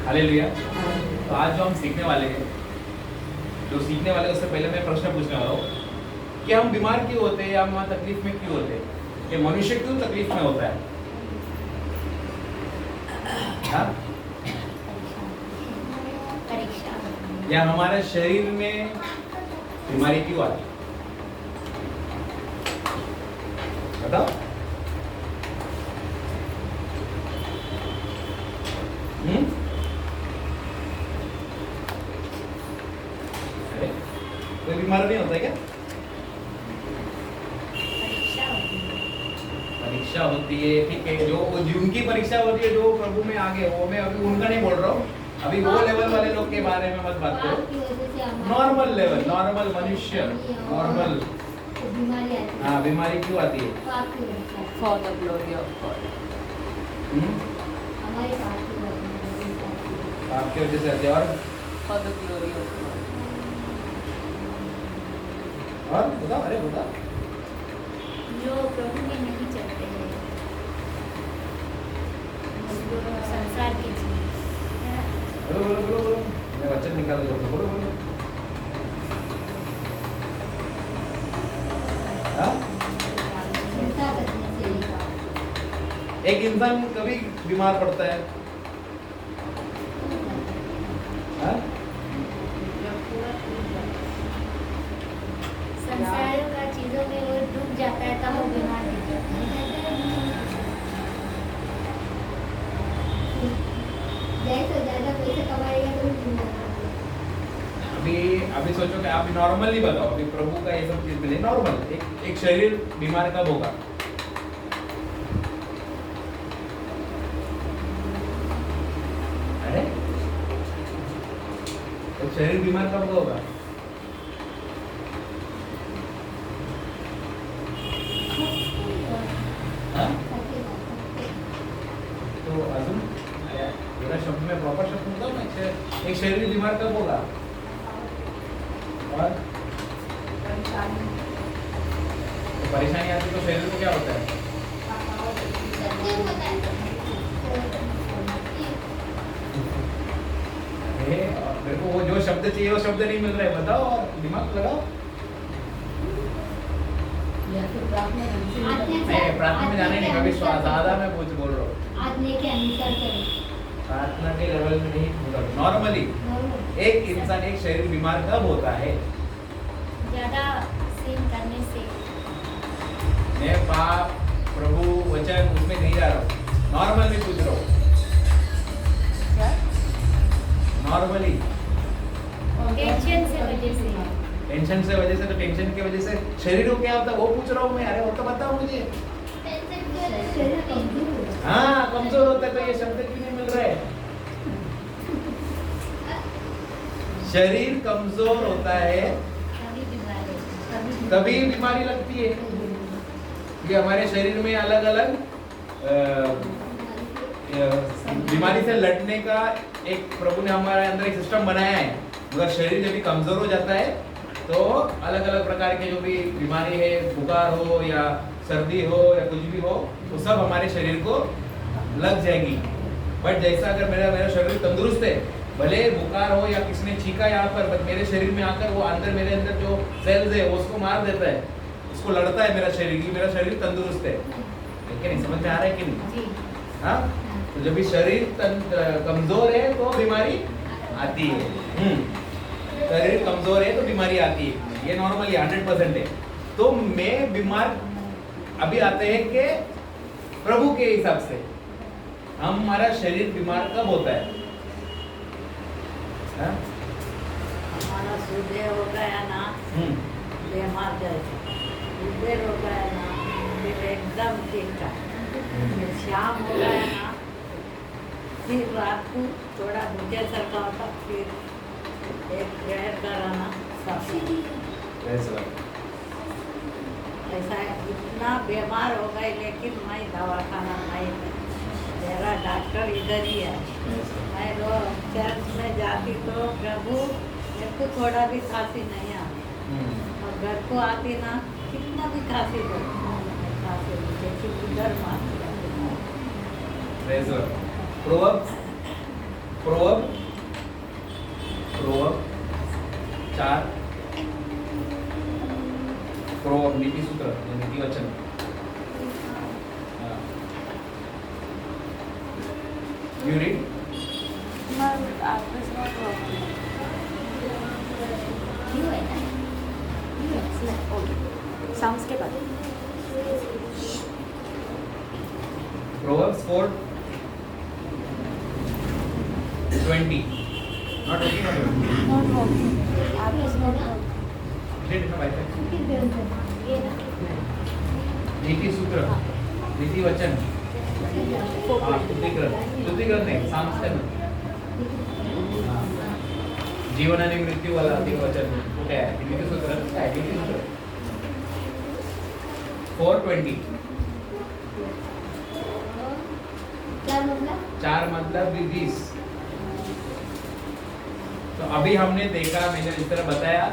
Hallelujah. तो आज जो हम सीखने वाले हैं, उससे पहले मैं प्रश्न पूछने वाला हूँ कि हम बीमार क्यों होते हैं या हम तकलीफ में क्यों होते हैं? कि मनुष्य क्यों तकलीफ में होता है? हाँ? या हमारे शरीर में बीमारी क्यों आती है? बताओ। कोई बीमार नहीं होता क्या? परीक्षा होती है, ठीक है। जो जिनकी परीक्षा होती है, जो प्रभु में आगे, वो मैं अभी उनका नहीं बोल रहा हूँ। अभी वो लेवल वाले लोग के बारे में मत बात करो। नॉर्मल लेवल, नॉर्मल मनुष्य, नॉर्मल हाँ, बीमारी क्यों आती है? For the glory of God. आपकी वजह से आती है। और For the glory of God. और बताओ, अरे बताओ। जो प्रभु में नहीं चलते हैं, संसार की चीज। बोलो। मैं वचन निकाल देता हूँ। बोलो। हाँ? एक इंसान कभी बीमार पड़ता है? हाँ? संसार का चीजों में वो डूब जाता है, तब वो बीमार हो जाता है। ज्यादा पैसे कमाएगा तो अभी सोचो कि आप नॉर्मल ही बताओ। अभी प्रभु का ये सब चीज मिले नॉर्मल। एक शरीर बीमार कब होगा? अरे एक शरीर बीमार कब होगा? हाँ? तो अजून मेरा शब्द में प्रॉपर शब्द बताओ ना। एक शरीर बीमार कब होगा? और तो परेशानी आती तो शरीर को क्या होता है? मेरे को वो जो शब्द चाहिए वो शब्द नहीं मिल रहा है। बताओ और दिमाग लगाओ। नहीं, प्रार्थना में जाने नहीं, कभी ज्यादा मैं बोल रहा हूँ। आत्मा के अनुसार करें। प्रार्थना के लेवल में नहीं बोल रहा। नॉर्मली एक इंसान, एक शरीर बीमार कब होता है? ज्यादा सीन करने से। मैं पाप, प्रभु, वचन उसमें नहीं जा रहा हूँ। नॉर्मल में पूछ रहा हूँ। नॉर्मली टेंशन से वजह से। टेंशन से वजह से, तो टेंशन की वजह से शरीर को क्या होता है वो पूछ रहा हूँ मैं। अरे वो तो बताओ मुझे। हाँ, कमजोर होता है। तो ये शब्द क्यों नहीं मिल रहा है? शरीर कमजोर होता है तभी बीमारी लगती है। ये हमारे शरीर में अलग अलग बीमारी से लड़ने का एक प्रभु ने हमारे अंदर एक सिस्टम बनाया है। अगर शरीर जब भी कमजोर हो जाता है तो अलग अलग प्रकार के जो भी बीमारी है, बुखार हो या सर्दी हो या कुछ भी हो, वो सब हमारे शरीर को लग जाएगी। बट जैसा अगर मेरा शरीर तंदुरुस्त है, भले बुखार हो या किसी ने छींका यहाँ पर, बट मेरे शरीर में आकर वो मेरे अंदर जो सेल्स है वो उसको मार देता है, उसको लड़ता है मेरा शरीर, कि मेरा शरीर तंदुरुस्त है। लेकिन नहीं समझ में आ रहा है कि नहीं? हाँ, तो जब भी शरीर कमजोर है तो बीमारी आती है। शरीर कमजोर है तो बीमारी आती है। ये नॉर्मली 100% है। तो मैं बीमार अभी आते हैं कि प्रभु के हिसाब से हमारा शरीर बीमार कब होता है? हाँ? हमारा सूर्य हो गया ना, बीमार जैसे सूर्य हो गया ना, फिर एकदम ठीक ठाक। फिर शाम हो गया ना, फिर रात को थोड़ा मुझे सरका होता, फिर एक प्रेयर कराना सब ऐसा है। इतना बीमार हो गए, लेकिन मैं दवाखाना नहीं, मेरा डॉक्टर इधर ही है। मैं चर्च में जाती तो प्रभु मेरे को थोड़ा भी खांसी नहीं आती, और घर को आती ना कितना भी खांसी हो, खांसी मुझे उधर मारती। प्रोवर्ब्स प्रोवर्ब 4 प्रोवर्ब नीति सूत्र नीति वचन you read My app is not working. You है ना? You है। Okay. Sounds के बाद. Proverbs 4:20 not working on you Not working. App is not working. did it wifi किस ग्रंथ है? ये ना? नीति सूत्र नीति वचन हाँ स्तुति ग्रंथ नहीं सांस्कृत जीवन आणि मृत्यू वाला नीति वचन कुठे आहे नीति सूत्र काय नीति सूत्र 4:20 क्या मतलब? 4 मतलब 20 तो अभी हमने देखा मैंने इस तरह बताया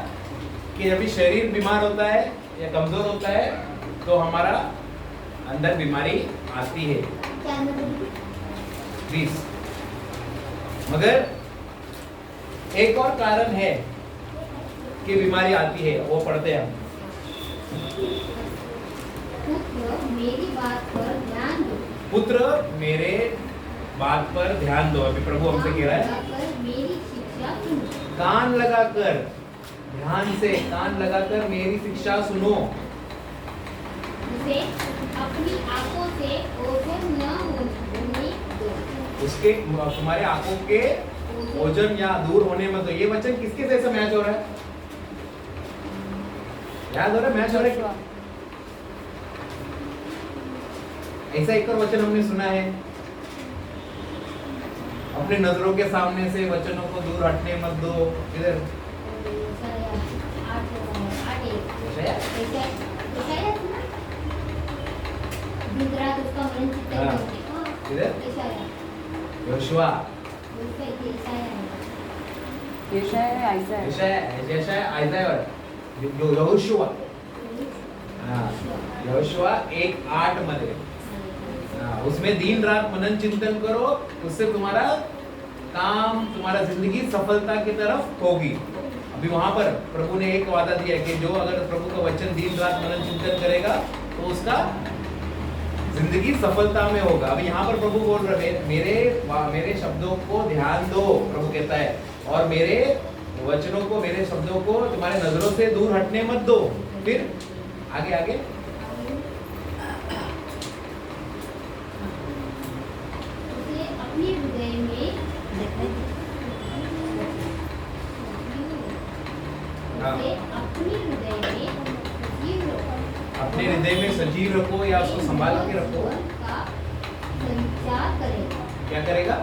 कि जब भी शरीर बीमार होता है या कमजोर होता है तो हमारा अंदर बीमारी आती है क्या मतलब? 20 मगर एक और कारण है कि बीमारी आती है वो पढ़ते हैं पुत्र मेरी बात पर ध्यान दो। पुत्र मेरे बात पर ध्यान दो अभी प्रभु हमसे कह रहा है लगाकर मेरी शिक्षा सुनो। कान लगाकर ध्यान से कान लगाकर मेरी शिक्षा सुनो उसे अपनी आंखों से ओझल न होने दो। उसके तुम्हारे आंखों के ओझल या दूर होने मत दो। ये वचन किसके जैसा मैच हो रहा है याद हो रहा है मैच हो रहा है ऐसा एक और वचन हमने सुना है अपने नजरों के सामने से वचनों को दूर हटने मत दो इधर दिन रात उसका मन चिंतन हाँ। करते। इधर योशुआ ऐसा है ऐसा है. जैसा आइज़ाया यहोशुआ हाँ यहोशुआ 1:8 मध्ये हाँ, उसमें दिन रात मनन चिंतन करो उससे तुम्हारा काम तुम्हारा जिंदगी सफलता की तरफ होगी। अभी वहां पर प्रभु ने एक वादा दिया कि जो अगर प्रभु का वचन दिन रात मनन चिंतन करेगा तो उसका जिंदगी सफलता में होगा। अभी यहाँ पर प्रभु बोल रहे मेरे शब्दों को ध्यान दो प्रभु कहता है और मेरे वचनों को मेरे शब्दों को तुम्हारे नजरों से दूर हटने मत दो। फिर आगे आगे उसे अपने हृदय में हाँ। उसे अपने हृदय में सजीव रखो। अपने हृदय में सजीव रखो या उसको संभाल के रखो। का संचार करेगा। क्या करेगा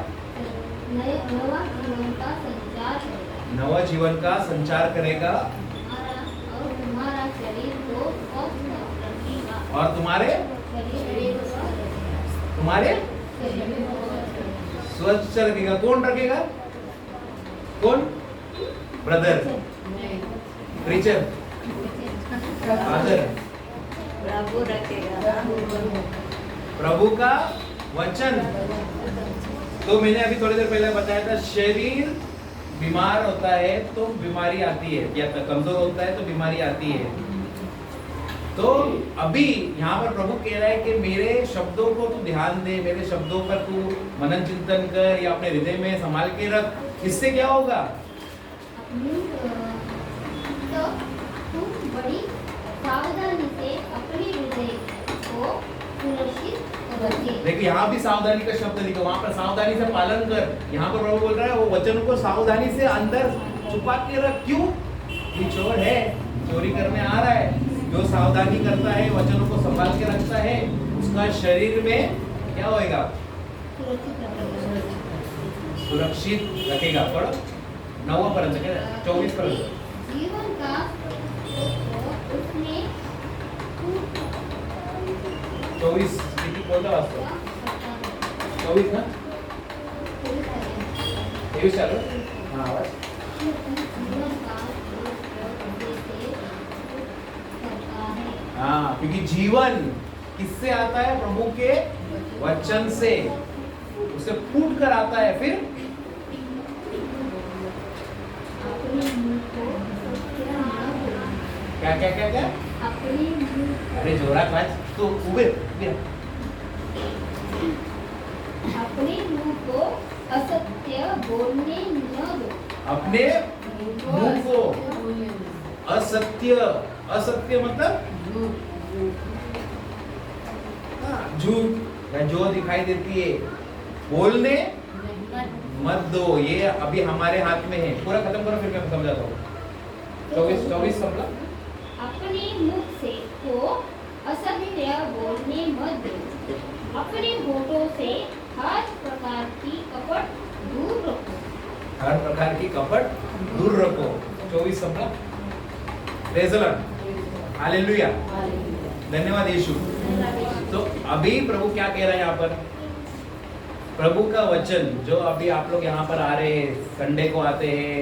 नवा जीवन का संचार करेगा। नवा जीवन का संचार करेगा और तुम्हारा शरीर को स्वस्थ रखेगा। और तुम्हारे शरीर को स्वस्थ रखेगा। तुम्हारे शरीर को स्वस्थ रखेगा। स्वच्छ रखेगा। कौन रखेगा कौन ब्रदर प्रीचर फादर प्रभु रखेगा। प्रभु का वचन। तो मैंने अभी थोड़ी देर पहले बताया था शरीर बीमार होता है तो बीमारी आती है या कमजोर होता है तो बीमारी आती है। तो अभी यहाँ पर प्रभु कह रहा है कि मेरे शब्दों को तू ध्यान दे मेरे शब्दों पर तू मनन चिंतन कर या अपने हृदय में संभाल के रख। इससे क्या होगा तो तुम बड़ी सावधानी से अपने हृदय को सुरक्षित रखे। देखिए यहाँ भी सावधानी का शब्द लिखा वहां पर सावधानी से पालन कर। यहाँ पर प्रभु बोल रहा है वो वचन को सावधानी से अंदर छुपा के रख। क्यों ये चोर है चोरी करने आ रहा है। जो सावधानी करता है वचनों को संभाल के रखता है उसका शरीर में क्या होएगा सुरक्षित रखेगा। पढ़ो 9 पर्यंत 24 पर्यंत जीवन का उसने 24 किती कोणता वाचतो 24 ना 23 चालू हाँ आवाज जीवन का करता है। हाँ क्योंकि जीवन किससे आता है प्रभु के वचन से उसे फूट कर आता है। फिर क्या क्या क्या अपने मुंह अरे जोरात वाच तू उभे उभे. अपने मुंह को असत्य बोलने न दो. अपने मुंह को असत्य असत्य मतलब हाँ, झूठ या जो दिखाई देती है बोलने मत दो. ये अभी हमारे हाथ में है. पूरा खत्म करो फिर मैं समझाता हूँ. 24 समझा. अपने मुख से को असत्य बोलने मत दो. अपने होठों से हर प्रकार की कपट दूर रखो. हर प्रकार की कपट दूर रखो. 24 समझा. Praise the Lord. हालेलुया. धन्यवाद यीशु. तो अभी प्रभु क्या कह रहा है यहाँ पर? प्रभु का वचन जो अभी आप लोग यहाँ पर आ रहे हैं, संडे को आते हैं,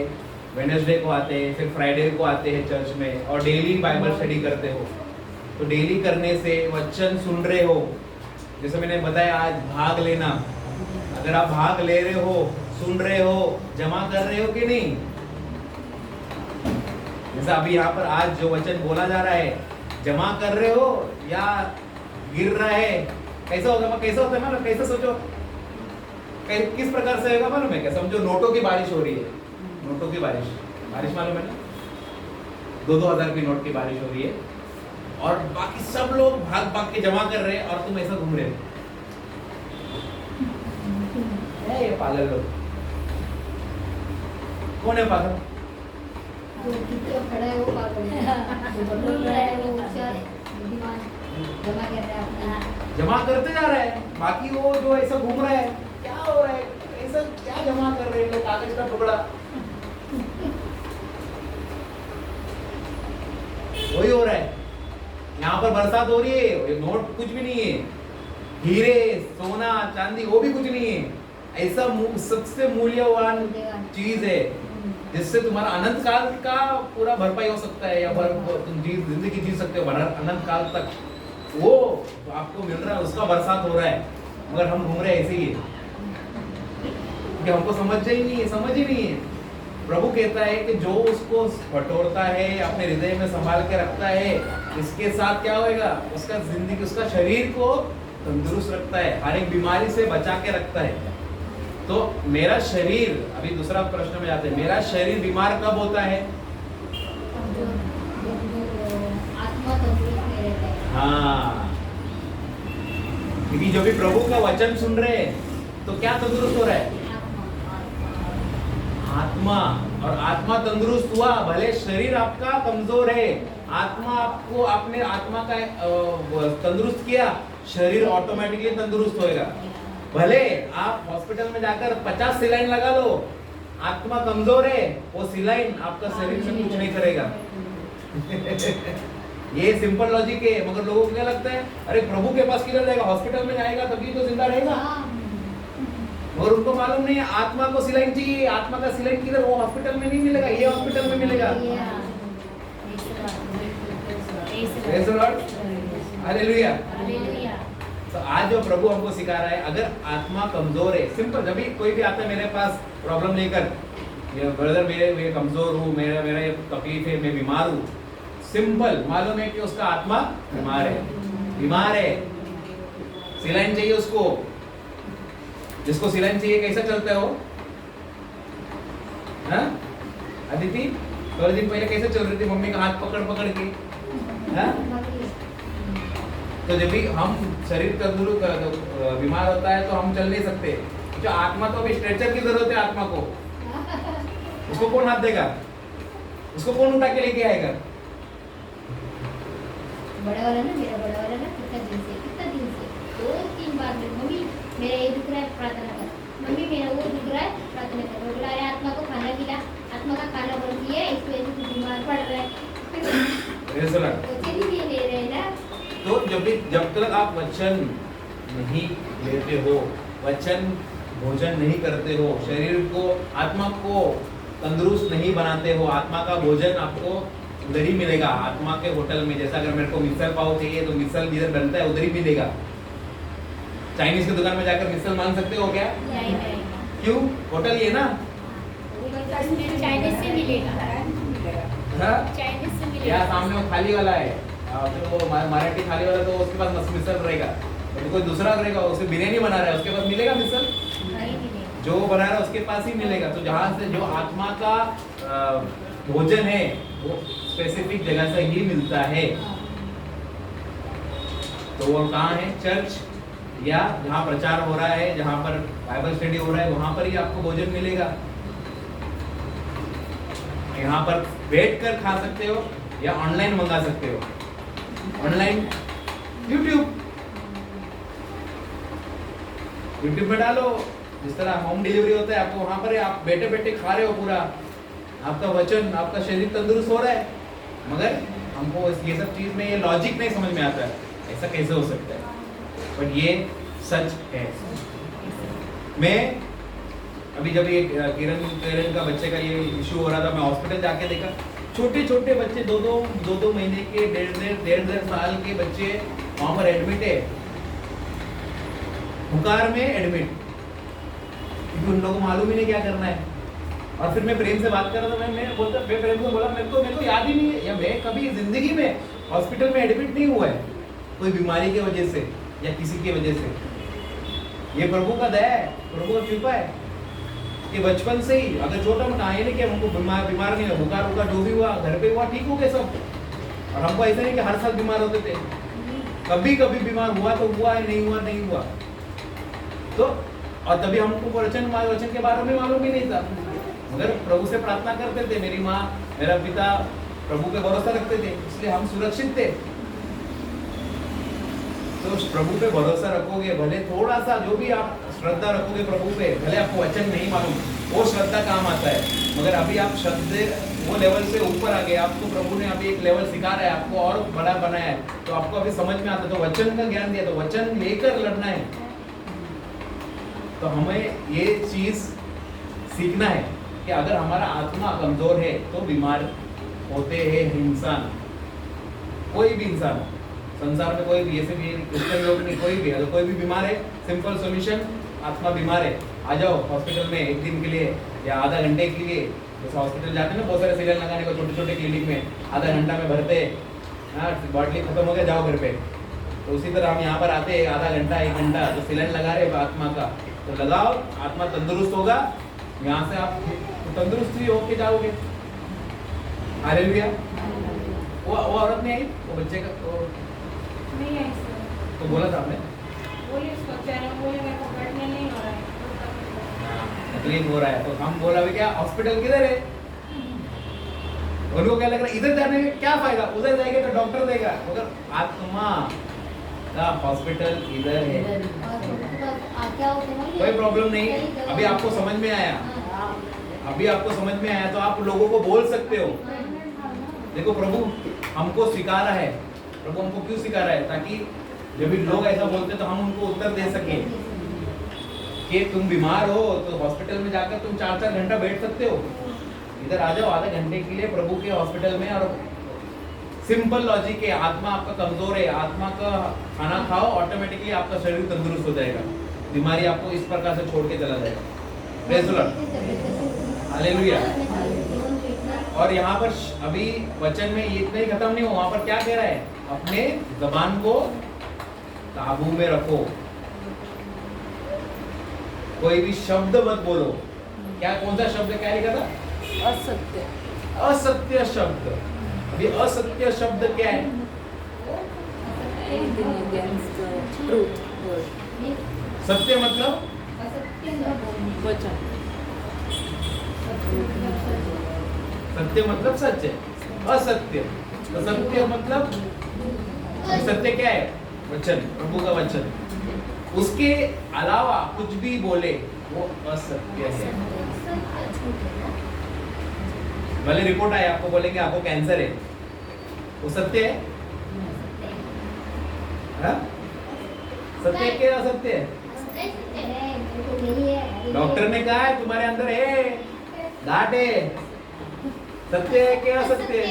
वेडनेसडे को आते हैं, फिर फ्राइडे को आते हैं चर्च में और डेली बाइबल स्टडी करते हो. तो डेली करने से वचन सुन रहे हो. जैसे मैंने बताया आज भाग लेना. अगर आप भाग ले रहे हो, सुन रहे हो, जमा कर रहे हो कि नहीं? जैसा अभी यहाँ पर आज जो वचन बोला जा रहा है, जमा कर रहे हो या गिर रहा है? कैसा होगा? कैसा होता है मालूम? कैसे सोचो किस प्रकार से होगा मालूम है क्या? समझो नोटों की बारिश हो रही है. नोटों की बारिश मालूम है ना? 2,000 की नोट की बारिश हो रही है और बाकी सब लोग भाग भाग के जमा कर रहे हैं और तुम ऐसा घूम रहे हो. ये पागल लोग. कौन है पागल? जो कितना खड़ा है वो पागल है. जो बोल रहा है वो होशियार है, बुद्धिमान, जमा कर रहा है अपना. जमा करते जा रहा है. बाकी वो जो ऐसा घूम रहा है, क्या हो रहा है? ऐसा क्या जमा कर रहे हैं लोग? कागज का टुकड़ा. वही हो रहा है. यहाँ पर बरसात हो रही है. ये नोट कुछ भी नहीं है. हीरे, सोना, चांदी वो भी कुछ नहीं है. ऐसा सबसे मूल्यवान चीज है जिससे तुम्हारा अनंत काल का पूरा भरपाई हो सकता है या तुम जिंदगी जी सकते हो अनंत काल तक. वो आपको मिल रहा है, उसका बरसात हो रहा है, मगर हम घूम रहे हैं ऐसे ही है कि हमको समझ ही नहीं है. प्रभु कहता है कि जो उसको बटोरता है, अपने हृदय में संभाल के रखता है, इसके साथ क्या होएगा? उसका जिंदगी, उसका शरीर को तंदुरुस्त रखता है, हर एक बीमारी से बचा के रखता है. तो मेरा शरीर, अभी दूसरा प्रश्न में जाते हैं, मेरा शरीर बीमार कब होता है? आत्मा तंदुरुस्त नहीं रहता है. हाँ, क्योंकि जो भी प्रभु का वचन सुन रहे हैं तो क्या तंदुरुस्त हो रहा है? आत्मा. और आत्मा तंदुरुस्त हुआ, भले शरीर आपका कमजोर है, आत्मा आपको, आपने आत्मा का तंदुरुस्त किया, शरीर ऑटोमेटिकली तंदुरुस्त होएगा. भले आप हॉस्पिटल में जाकर 50 सिलाइन लगा लो, आत्मा कमजोर है, वो सिलाइन आपका शरीर से कुछ नहीं करेगा. ये सिंपल लॉजिक है. मगर लोगों को क्या लगता है? अरे प्रभु के पास किधर जाएगा? हॉस्पिटल में जाएगा तभी तो जिंदा रहेगा. और उनको मालूम नहीं है आत्मा को सिलाइन चाहिए. आत्मा का सिलाइन किधर? वो हॉस्पिटल में नहीं मिलेगा, ये हॉस्पिटल में मिलेगा. Praise the Lord. हालेलुया. तो आज जो प्रभु हमको सिखा रहा है, अगर आत्मा कमजोर है, सिंपल. जब भी कोई भी आता है मेरे पास प्रॉब्लम लेकर, ब्रदर मेरे कमजोर हूँ, मेरा ये तकलीफ है, मैं बीमार हूँ, सिंपल मालूम है कि उसका आत्मा बीमार है. सिलाइन चाहिए उसको. जिसको सिलाइन चाहिए कैसा चलता है वो? हाँ अदिति, थोड़े दिन पहले कैसे चल रही थी? मम्मी का हाथ पकड़ पकड़ के. हाँ, तो जब भी हम शरीर तंदुरुस्त बीमार होता है तो हम चल नहीं सकते. जो आत्मा तो अभी स्ट्रेचर की जरूरत है. आत्मा को उसको कौन हाथ देगा? उसको कौन उठा के लेके आएगा? बड़ा वाला ना, मेरा बड़ा वाला ना, कितना दिन से 2-3 बार मम्मी मेरा ये दुख रहा है, प्रार्थना कर. मम्मी मेरा वो दुख रहा है, प्रार्थना कर. बोला अरे आत्मा को खाना खिला, आत्मा का खाना बन गया, इस वजह से बीमार पड़ रहा है. चली ले रहे हैं ना. तो जब तक आप वचन नहीं लेते हो, वचन भोजन नहीं करते हो, शरीर को, आत्मा को तंदुरुस्त नहीं बनाते हो, आत्मा का भोजन आपको उधर ही मिलेगा, आत्मा के होटल में. जैसा अगर मेरे को मिसल पाव चाहिए तो मिसल जिधर बनता है उधर ही मिलेगा. चाइनीज की दुकान में जाकर मिसल मांग सकते हो क्या? क्यों? होटल ये ना. चाइनीज से मिलेगा. हाँ? चाइनीज से मिलेगा। यहाँ सामने वो थाली वाला है, तो वो मराठी थाली वाला, तो उसके पास मिसल रहेगा। तो कोई दूसरा रहेगा, उसे बिरयानी बना रहा है, उसके पास मिलेगा मिसल? नहीं मिलेगा। जो बना रहा है उसके पास ही मिलेगा। तो जहाँ से जो आत्मा का भोजन है वो स्पेसिफिक जगह से ही मिलता है। तो वो कहाँ है? चर्च या जहाँ प्रचार हो रहा है, जहाँ पर बाइबल स्टडी हो रहा है, वहाँ पर ही आपको भोजन मिलेगा। यहाँ पर बैठ कर खा सकते हो या ऑनलाइन मंगा सकते हो। ऑनलाइन यूट्यूब में डालो, जिस तरह होम डिलीवरी होता है, आपको वहां पर आप बैठे बैठे खा रहे हो, पूरा आपका वचन, आपका शरीर तंदुरुस्त हो रहा है। मगर हमको ये सब चीज में ये लॉजिक नहीं समझ में आता है, ऐसा कैसे हो सकता है? बट ये सच है। मैं अभी जब ये किरण का बच्चे का ये इशू हो रहा था, मैं हॉस्पिटल जाके देखा, छोटे छोटे बच्चे, दो महीने के, डेढ़ साल के बच्चे वहां पर एडमिट है, बुखार में एडमिट, क्योंकि उन लोगों को मालूम ही नहीं क्या करना है। और फिर मैं प्रेम से बात कर रहा था, मैं प्रेम को बोला, मेरे को याद ही नहीं है, या मैं कभी जिंदगी में हॉस्पिटल में एडमिट नहीं हुआ है कोई बीमारी की वजह से या किसी की वजह से। ये प्रभु का दया है, प्रभु का कृपा है कि बचपन से ही, अगर छोटा मोटा आए नहीं कि हमको बीमार नहीं हुआ, बुखार होगा, जो भी हुआ घर पे हुआ, ठीक हो गए सब। और हमको ऐसा नहीं कि हर साल बीमार होते थे, कभी कभी बीमार हुआ तो हुआ, नहीं हुआ। तो और तभी हमको वचन के बारे में मालूम ही नहीं था, मगर प्रभु से प्रार्थना करते थे। मेरी माँ, मेरा पिता प्रभु पे भरोसा रखते थे, इसलिए हम सुरक्षित थे। तो प्रभु पे भरोसा रखोगे, भले थोड़ा सा जो भी आप श्रद्धा रखोगे प्रभु पे, भले आपको वचन नहीं मालूम, वो श्रद्धा काम आता है। मगर अभी आप शब्द वो लेवल से ऊपर आ गए, आपको प्रभु ने अभी एक लेवल सिखा रहा है, आपको और बड़ा बनाया है, तो आपको अभी समझ में आता है। तो वचन का ज्ञान दिया, तो वचन लेकर लड़ना है। तो हमें ये चीज सीखना है कि अगर हमारा आत्मा कमजोर है तो बीमार होते हैं इंसान, कोई भी इंसान संसार में, कोई भी, ऐसे भी क्रिश्चियन लोग नहीं, कोई भी, अगर कोई भी बीमार है, सिंपल सॉल्यूशन, आत्मा बीमार है, आ जाओ हॉस्पिटल में एक दिन के लिए या आधा घंटे के लिए। जैसे हॉस्पिटल जाते हैं ना, बहुत सारे सीरियल लगाने को, छोटे छोटे क्लिनिक में आधा घंटा में भरते, हाँ बॉटली खत्म हो गया, जाओ घर पे। तो उसी तरह हम यहाँ पर आते हैं, आधा घंटा 1 घंटा, तो सिलेंडर लगा रहे आत्मा का, तो लगाओ, आत्मा तंदुरुस्त होगा, यहाँ से आप तंदुरुस्त ही होके जाओगे। हालेलुया। वो औरत नहीं आई, वो बच्चे का नहीं आई सर। तो बोला था आपने, बोले उसको चेहरा, बोले मेरे को बैठने नहीं हो रहा है, तकलीफ हो रहा है। तो हम बोला भी क्या, हॉस्पिटल किधर है? उनको क्या लग रहा है, इधर जाने में क्या फायदा, उधर जाएंगे तो डॉक्टर देगा, मगर आत्मा का हॉस्पिटल इधर है। क्या होता है, कोई प्रॉब्लम नहीं, अभी आपको समझ में आया, अभी आपको समझ में आया, तो आप लोगों को बोल सकते हो। देखो प्रभु हमको सिखा रहा है, प्रभु हमको क्यों सिखा रहा है? ताकि जब भी लोग ऐसा बोलते तो हम उनको उत्तर दे सके कि तुम बीमार हो तो हॉस्पिटल में जाकर तुम 4-4 घंटा बैठ सकते हो, इधर आ जाओ आधे घंटे के लिए प्रभु के हॉस्पिटल में। और सिंपल लॉजिक है, आत्मा आपका कमजोर है, आत्मा का खाना खाओ, ऑटोमेटिकली आपका शरीर तंदुरुस्त हो जाएगा, बीमारी आपको इस प्रकार से छोड़ के चला जाएगा। Praise the Lord, hallelujah. और यहाँ पर अभी वचन में ये इतना ही खत्म नहीं हो, वहां पर क्या कह रहा है? अपने जबान को काबू में रखो, कोई भी शब्द मत बोलो। क्या, कौन सा शब्द क्या लिखा था? असत्य। असत्य शब्द। अभी असत्य शब्द क्या है? Anything against the truth word. सत्य मतलब वचन। सत्य मतलब सच है, असत्य तो सत्य मतलब, सत्य क्या है? वचन, प्रभु का वचन। उसके अलावा कुछ भी बोले वो असत्य है। भले रिपोर्ट आए, आपको बोलेंगे आपको कैंसर है, वो सत्य है? हाँ? सत्य है क्या असत्य है? डॉक्टर ने कहा है तुम्हारे अंदर है, गांठ है, सत्य है क्या असत्य है?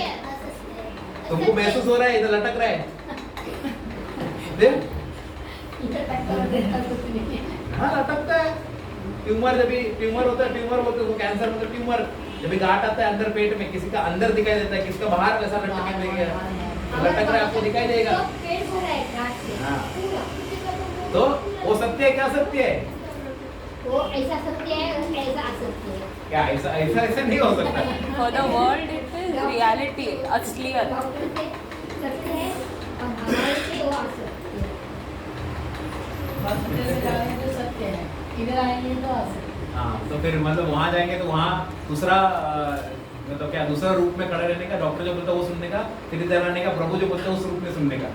तुमको महसूस हो रहा है इधर लटक रहा है, हाँ लटकता है। ट्यूमर, जब भी ट्यूमर होता है, ट्यूमर बोलते हैं, कैंसर मतलब ट्यूमर जब भी गांठ आता है अंदर पेट में, किसी का अंदर दिखाई देता है, किसी का बाहर वैसा लटक लटक रहा है, आपको दिखाई देगा। तो पेट भरा है गांठ से हाँ। पूरा। किसी का तो वो सत्य है, क्या सत्य है? वो ऐसा सत्य है, ऐसा असत्य है। क्या ऐसा ऐसा ऐसा नहीं हो सकता। For the world it is reality, असलियत. डॉक्टर से सत्य है और हमारे से वो असत्य है। हॉस्पिटल में जाएंगे तो सत्य है, इधर आएंगे तो असत्य। हाँ, तो फिर मतलब वहाँ जाएंगे तो वहाँ दूसरा मतलब क्या दूसरा रूप में खड़ा रहने का, डॉक्टर जो बोलता है वो सुनने का, फिर इधर आने का, प्रभु जो बोलता है उस रूप में सुनने का।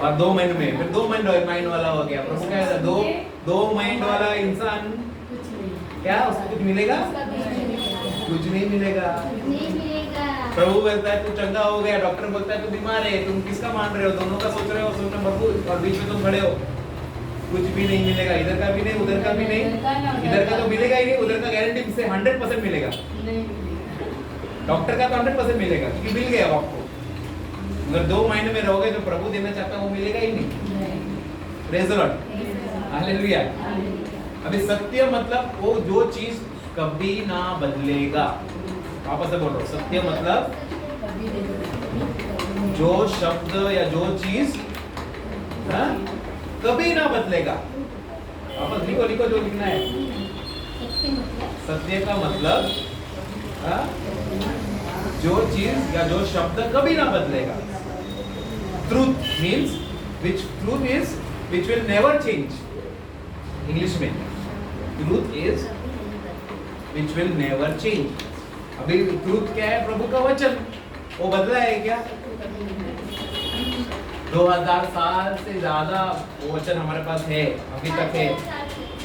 और 2 माइंड में, फिर 2 माइंड वाला हो गया। प्रभु क्या है, दो माइंड वाला इंसान कुछ नहीं, क्या उसको कुछ मिलेगा? कुछ नहीं मिलेगा। नहीं मिलेगा। प्रभु बोलता है तू चंगा हो गया, डॉक्टर बोलता है तू बीमार है, तुम किसका मान रहे हो? दोनों का सोच रहे हो, सोचना प्रभु, और बीच में तुम खड़े हो। कुछ भी नहीं मिलेगा, इधर का भी नहीं, उधर का भी नहीं। इधर का तो मिलेगा ही नहीं, उधर का गारंटी से 100% मिलेगा। नहीं मिलेगा। डॉक्टर का तो 100% मिलेगा क्योंकि मिल गया वो आपको। अगर 2 माइंड में रहोगे जो प्रभु देना चाहता है वो मिलेगा ही नहीं। नहीं। Praise the Lord, hallelujah. अभी सत्य मतलब वो जो चीज कभी ना बदलेगा। वापस से बोल रहा हूँ, सत्य मतलब कभी देखो, जो शब्द या जो चीज कभी ना बदलेगा। वापस लिखो लिखो जो लिखना है। सत्य मतलब सत्य का मतलब हाँ, जो चीज या जो शब्द कभी ना बदलेगा। Truth means which truth is which will never change. English में truth is which will never change. अभी ट्रूथ क्या है? प्रभु का वचन, वो बदला है क्या? 2000 साल से ज्यादा वो वचन हमारे पास है, अभी तक है।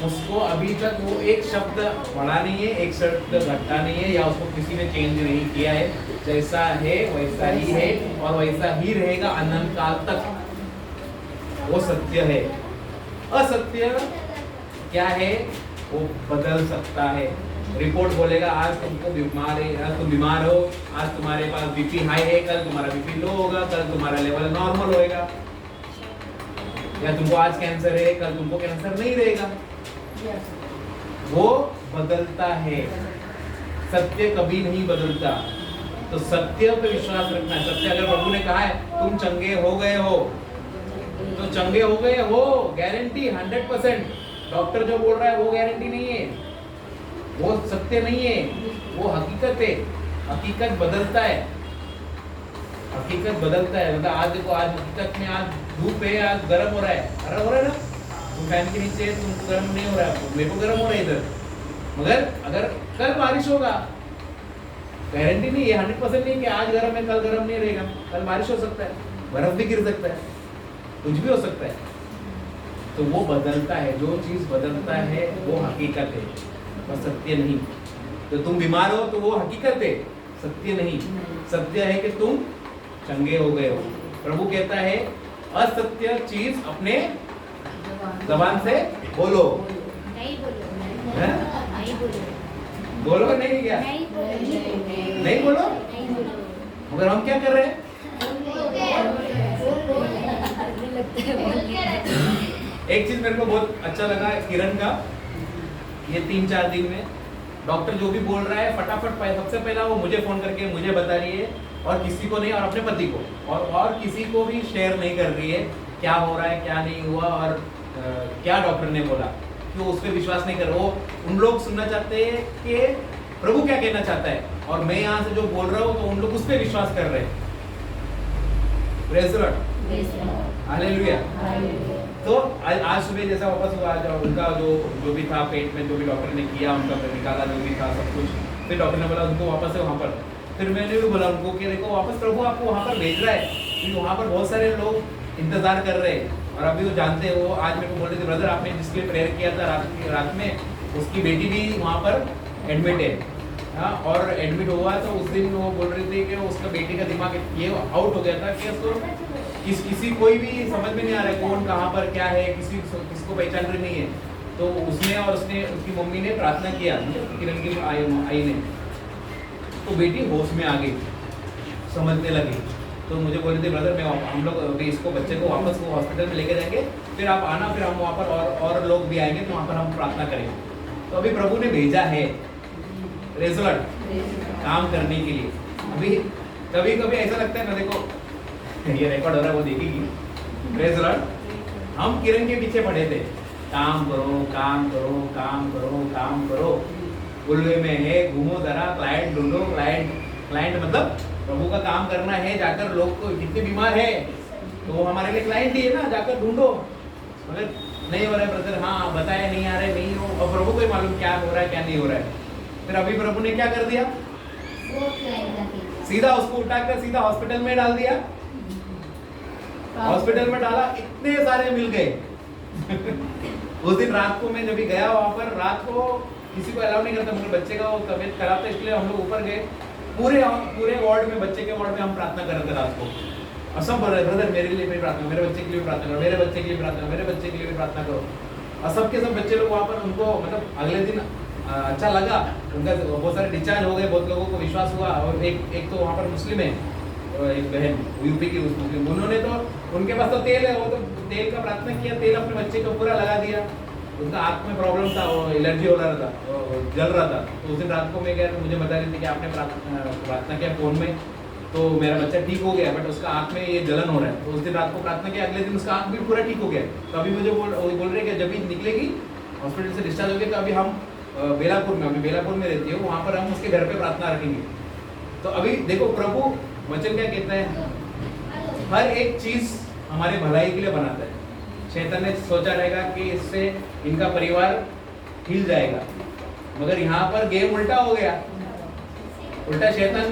उसको अभी तक वो एक शब्द बढ़ा नहीं है, एक शब्द घटा नहीं है, या उसको किसी ने चेंज नहीं किया है। जैसा है वैसा ही है और वैसा ही रहेगा अनंत काल तक। वो सत्य है। असत्य क्या है? वो बदल सकता है। रिपोर्ट बोलेगा आज तुमको बीमार है, आज तुम बीमार हो, आज तुम्हारे पास बीपी हाई है, कल तुम्हारा बीपी लो होगा, कल तुम्हारा लेवल नॉर्मल होएगा। या तुमको आज कैंसर है, कल तुमको कैंसर नहीं रहेगा। वो बदलता है, सत्य कभी नहीं बदलता। तो सत्य पे विश्वास रखना है। सत्य अगर प्रभु ने कहा है तुम चंगे हो गए हो, तो चंगे हो गए हो, गारंटी 100%। डॉक्टर जो बोल रहा है वो गारंटी नहीं है, वो सत्य नहीं है, वो हकीकत है। हकीकत बदलता है, हकीकत बदलता है। मतलब आज देखो, आज हकीकत में आज धूप है, आज गर्म हो रहा है, अरे हो रहा है ना, तुम फैन के नीचे तुमको गर्म नहीं हो रहा है, मेरे को गर्म हो रहा है इधर। मगर अगर कल बारिश होगा, गारंटी नहीं है, 100% नहीं कि आज गर्म है कल गर्म नहीं रहेगा। कल बारिश हो सकता है, बर्फ भी गिर सकता है, कुछ भी हो सकता है। तो वो बदलता है, जो चीज बदलता है वो हकीकत है, बस सत्य नहीं। तो तुम बीमार हो तो वो हकीकत है, सत्य नहीं। सत्य है कि तुम चंगे हो गए हो। प्रभु कहता है असत्य चीज अपने जबान से बोलो। नहीं बोलो, हैं? नहीं बोलो, बोलो नहीं क्या? नहीं बोलो, नहीं बोलो। नहीं बोलो। मगर हम क्या कर रहे हैं? एक चीज मेरे को बहुत अच्छा लगा किरण का, ये 3-4 दिन में डॉक्टर जो भी बोल रहा है फटाफट सबसे पहला वो मुझे फोन करके मुझे बता रही है, और किसी को नहीं, और अपने पति को और किसी को भी शेयर नहीं कर रही है क्या हो रहा है क्या नहीं हुआ और क्या डॉक्टर ने बोला। क्यों? उस पर विश्वास नहीं कर रहे। वो उन लोग सुनना चाहते हैं कि प्रभु क्या कहना चाहता है, और मैं यहाँ से जो बोल रहा हूँ तो उन लोग उस पर विश्वास कर रहे हैं। Praise the Lord, hallelujah. तो आज सुबह जैसा वापस हुआ, उनका जो भी था पेट में, जो भी डॉक्टर ने किया, उनका निकाला जो भी था सब कुछ, फिर डॉक्टर ने बोला उनको वापस से वहाँ पर। फिर मैंने भी बोला उनको कि देखो वापस प्रभु आपको वहाँ पर भेज रहा है, क्योंकि वहाँ पर बहुत सारे लोग इंतजार कर रहे हैं। और अभी वो जानते हो, आज मेरे को बोल रहे थे ब्रदर आपने जिसके लिए प्रेयर किया था रात में, उसकी बेटी भी वहाँ पर एडमिट है। हाँ, और एडमिट हुआ तो उस दिन वो बोल रही थी कि उसका बेटी का दिमाग ये आउट हो गया था कि उसको किसी कोई भी समझ में नहीं आ रहा है कौन कहाँ पर क्या है, किसको पहचान रही नहीं है। तो उसने और उसकी मम्मी ने प्रार्थना किया, किरण की आई ने, तो बेटी होश में आ गई, समझने लगी। तो मुझे बोल रहे थे ब्रदर हम लोग अभी इसको बच्चे को वापस वो हॉस्पिटल में लेके जाएंगे, फिर आप आना, फिर हम वहाँ पर और लोग भी आएंगे तो वहाँ पर हम प्रार्थना करेंगे। तो अभी प्रभु ने भेजा है, रिजल्ट काम करने के लिए। अभी कभी कभी ऐसा लगता है ना, देखो ये रिकॉर्ड हो रहा है वो देखेगी। रिजल्ट हम किरण के पीछे पड़े थे, काम करो काम करो काम करो काम करो, उल्वे में है घूमो जरा, क्लाइंट ढूंढो, क्लाइंट मतलब प्रभु का काम करना है, जाकर लोग को कितने बीमार है तो वो हमारे लिए क्लाइंट ही है ना, जाकर ढूंढो। मगर नहीं हो रहा है ब्रदर, हाँ बताया नहीं आ रहे, नहीं हो, और प्रभु को ही मालूम क्या हो रहा है क्या नहीं हो रहा है। फिर अभी प्रभु ने क्या कर दिया, सीधा उसको उठाकर सीधा हॉस्पिटल में डाल दिया। हॉस्पिटल में डाला, इतने सारे मिल गए। उस दिन रात को मैं जब भी गया वहां पर, रात को किसी को अलाउ नहीं करता, मेरे बच्चे का वो तबीयत खराब था इसलिए हम लोग ऊपर गए। पूरे वार्ड में, बच्चे के वार्ड में हम प्रार्थना कर रहे थे रात को, और सब बोल रहे ब्रदर मेरे लिए भी प्रार्थना, मेरे बच्चे के लिए भी प्रार्थना करो, मेरे बच्चे के लिए प्रार्थना, मेरे बच्चे के लिए भी प्रार्थना करो। और सबके सब बच्चे लोग वहाँ पर, उनको मतलब अगले दिन अच्छा लगा, उनका बहुत सारे डिस्चार्ज हो गए, बहुत लोगों को विश्वास हुआ। और एक तो वहाँ पर मुस्लिम है, एक बहन यूपी की मुस्लिम, उन्होंने तो, उनके पास तो तेल है, वो तो तेल का प्रार्थना किया, तेल अपने बच्चे को पूरा लगा दिया। उनका आँख में प्रॉब्लम था, वो एलर्जी हो रहा था, जल रहा था। तो उस दिन रात को मैं गया तो मुझे बता रही थी कि आपने प्रार्थना किया फोन में तो मेरा बच्चा ठीक हो गया, बट उसका आँख में ये जलन हो रहा है। तो उस दिन रात को प्रार्थना किया, अगले दिन उसका आँख भी पूरा ठीक हो गया। तो अभी मुझे बोल रहे कि जब भी निकलेगी हॉस्पिटल से डिस्चार्ज हो गया तो अभी हम बेलापुर में, अभी बेलापुर में रहती है, वहाँ पर हम उसके घर पे प्रार्थना रखेंगे। तो अभी देखो प्रभु वचन क्या कहता है, हर एक चीज हमारे भलाई के लिए बनाता है। शैतान ने सोचा रहेगा कि इससे इनका परिवार हिल जाएगा, मगर यहाँ पर गेम उल्टा हो गया। उल्टा शैतान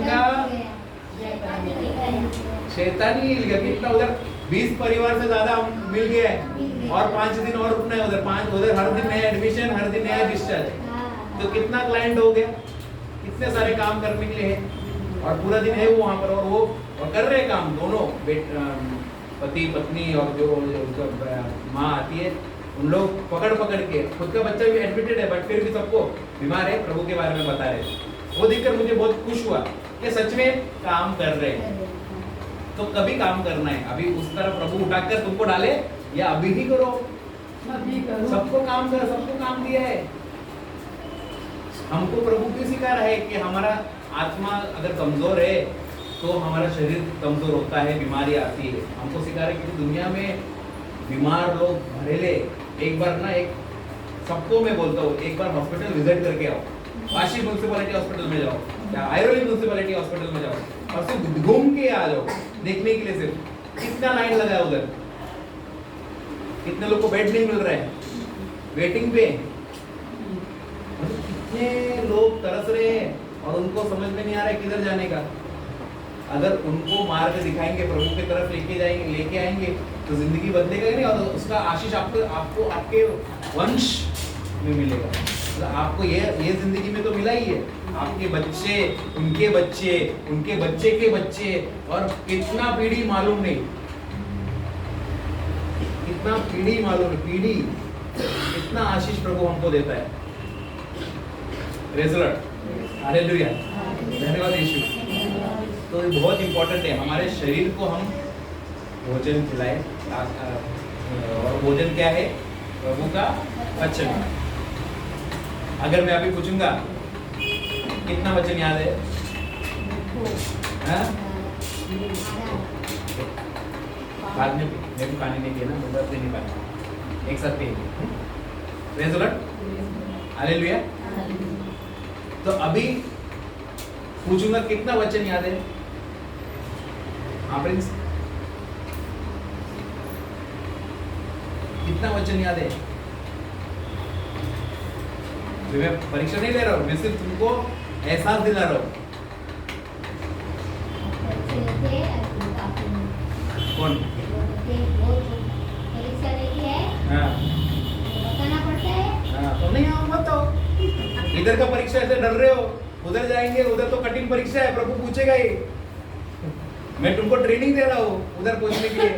ही हिल गया। कितना उधर 20 परिवार से ज्यादा मिल गया है, और 5 दिन और रुकना है उधर, उधर हर दिन नया एडमिशन, हर दिन नया डिस्चार्ज। तो कितना क्लाइंट हो गया, कितने सारे काम करने के लिए है, और पूरा दिन है वो वहाँ पर, और वो कर रहे काम दोनों, पति पत्नी और जो माँ आती है, उन लोग पकड़ के, खुद का बच्चा भी एडमिटेड है बट फिर भी सबको बीमार है, प्रभु के बारे में बता रहे। वो देखकर मुझे बहुत खुश हुआ कि सच में काम कर रहे हैं। तो कभी काम करना है, अभी उस तरह प्रभु उठाकर तुमको डाले या अभी ही करो, सबको काम कर, सबको काम दिया है। हमको प्रभु क्यों सिखा रहा है कि हमारा आत्मा अगर कमजोर है तो हमारा शरीर कमजोर होता है, बीमारी आती है। हमको सिखा रहा है कि दुनिया में बीमार लोग भरेले। एक बार ना, एक सबको मैं बोलता हूँ, एक बार हॉस्पिटल विजिट करके आओ, वाशी म्यूनसिपैलिटी हॉस्पिटल में जाओ या आयरोली म्यूनसिपैलिटी हॉस्पिटल में जाओ, और सिर्फ घूम के आ जाओ देखने के लिए। सिर्फ कितना लाइन लगा है उधर, कितने लोग को बेड नहीं मिल रहा है, वेटिंग पे, कितने लोग तरस रहे हैं और उनको समझ में नहीं आ रहा है किधर जाने का। अगर उनको मार्ग दिखाएंगे, प्रभु की तरफ लेके आएंगे तो जिंदगी बदलेगा ही नहीं, और उसका आशीष आपको आपके वंश में मिलेगा। मतलब आपको ये जिंदगी में तो मिला ही है, आपके बच्चे, उनके बच्चे, उनके बच्चे के बच्चे, और कितना पीढ़ी मालूम नहीं, कितना पीढ़ी मालूम नहीं, पीढ़ी कितना आशीष प्रभु हमको देता है। रिजल्ट, हालेलुया, धन्यवाद यीशु। तो ये बहुत इंपॉर्टेंट है, हमारे शरीर को हम भोजन खिलाएं, और भोजन क्या है, प्रभु का वचन। अगर मैं अभी पूछूंगा कितना वचन याद है, बाद में मैं भी पानी नहीं पिया ना, मुझे नहीं पानी, एक साथ पिएंगे। Praise the Lord, hallelujah. तो अभी पूछूंगा कितना वचन याद है, प्रिंस कितना वचन याद है? तो मैं परीक्षा नहीं ले रहा हूँ, मैं सिर्फ तुमको एहसास दिला रहा हूँ। कौन परीक्षा नहीं है, हाँ बताना पड़ता है। हाँ, तो नहीं आओ मत आओ, इधर का परीक्षा ऐसे डर रहे हो, उधर जाएंगे, उधर तो कठिन परीक्षा है, प्रभु पूछेगा ही। मैं तुमको ट्रेनिंग दे रहा हूँ उधर पहुंचने के लिए।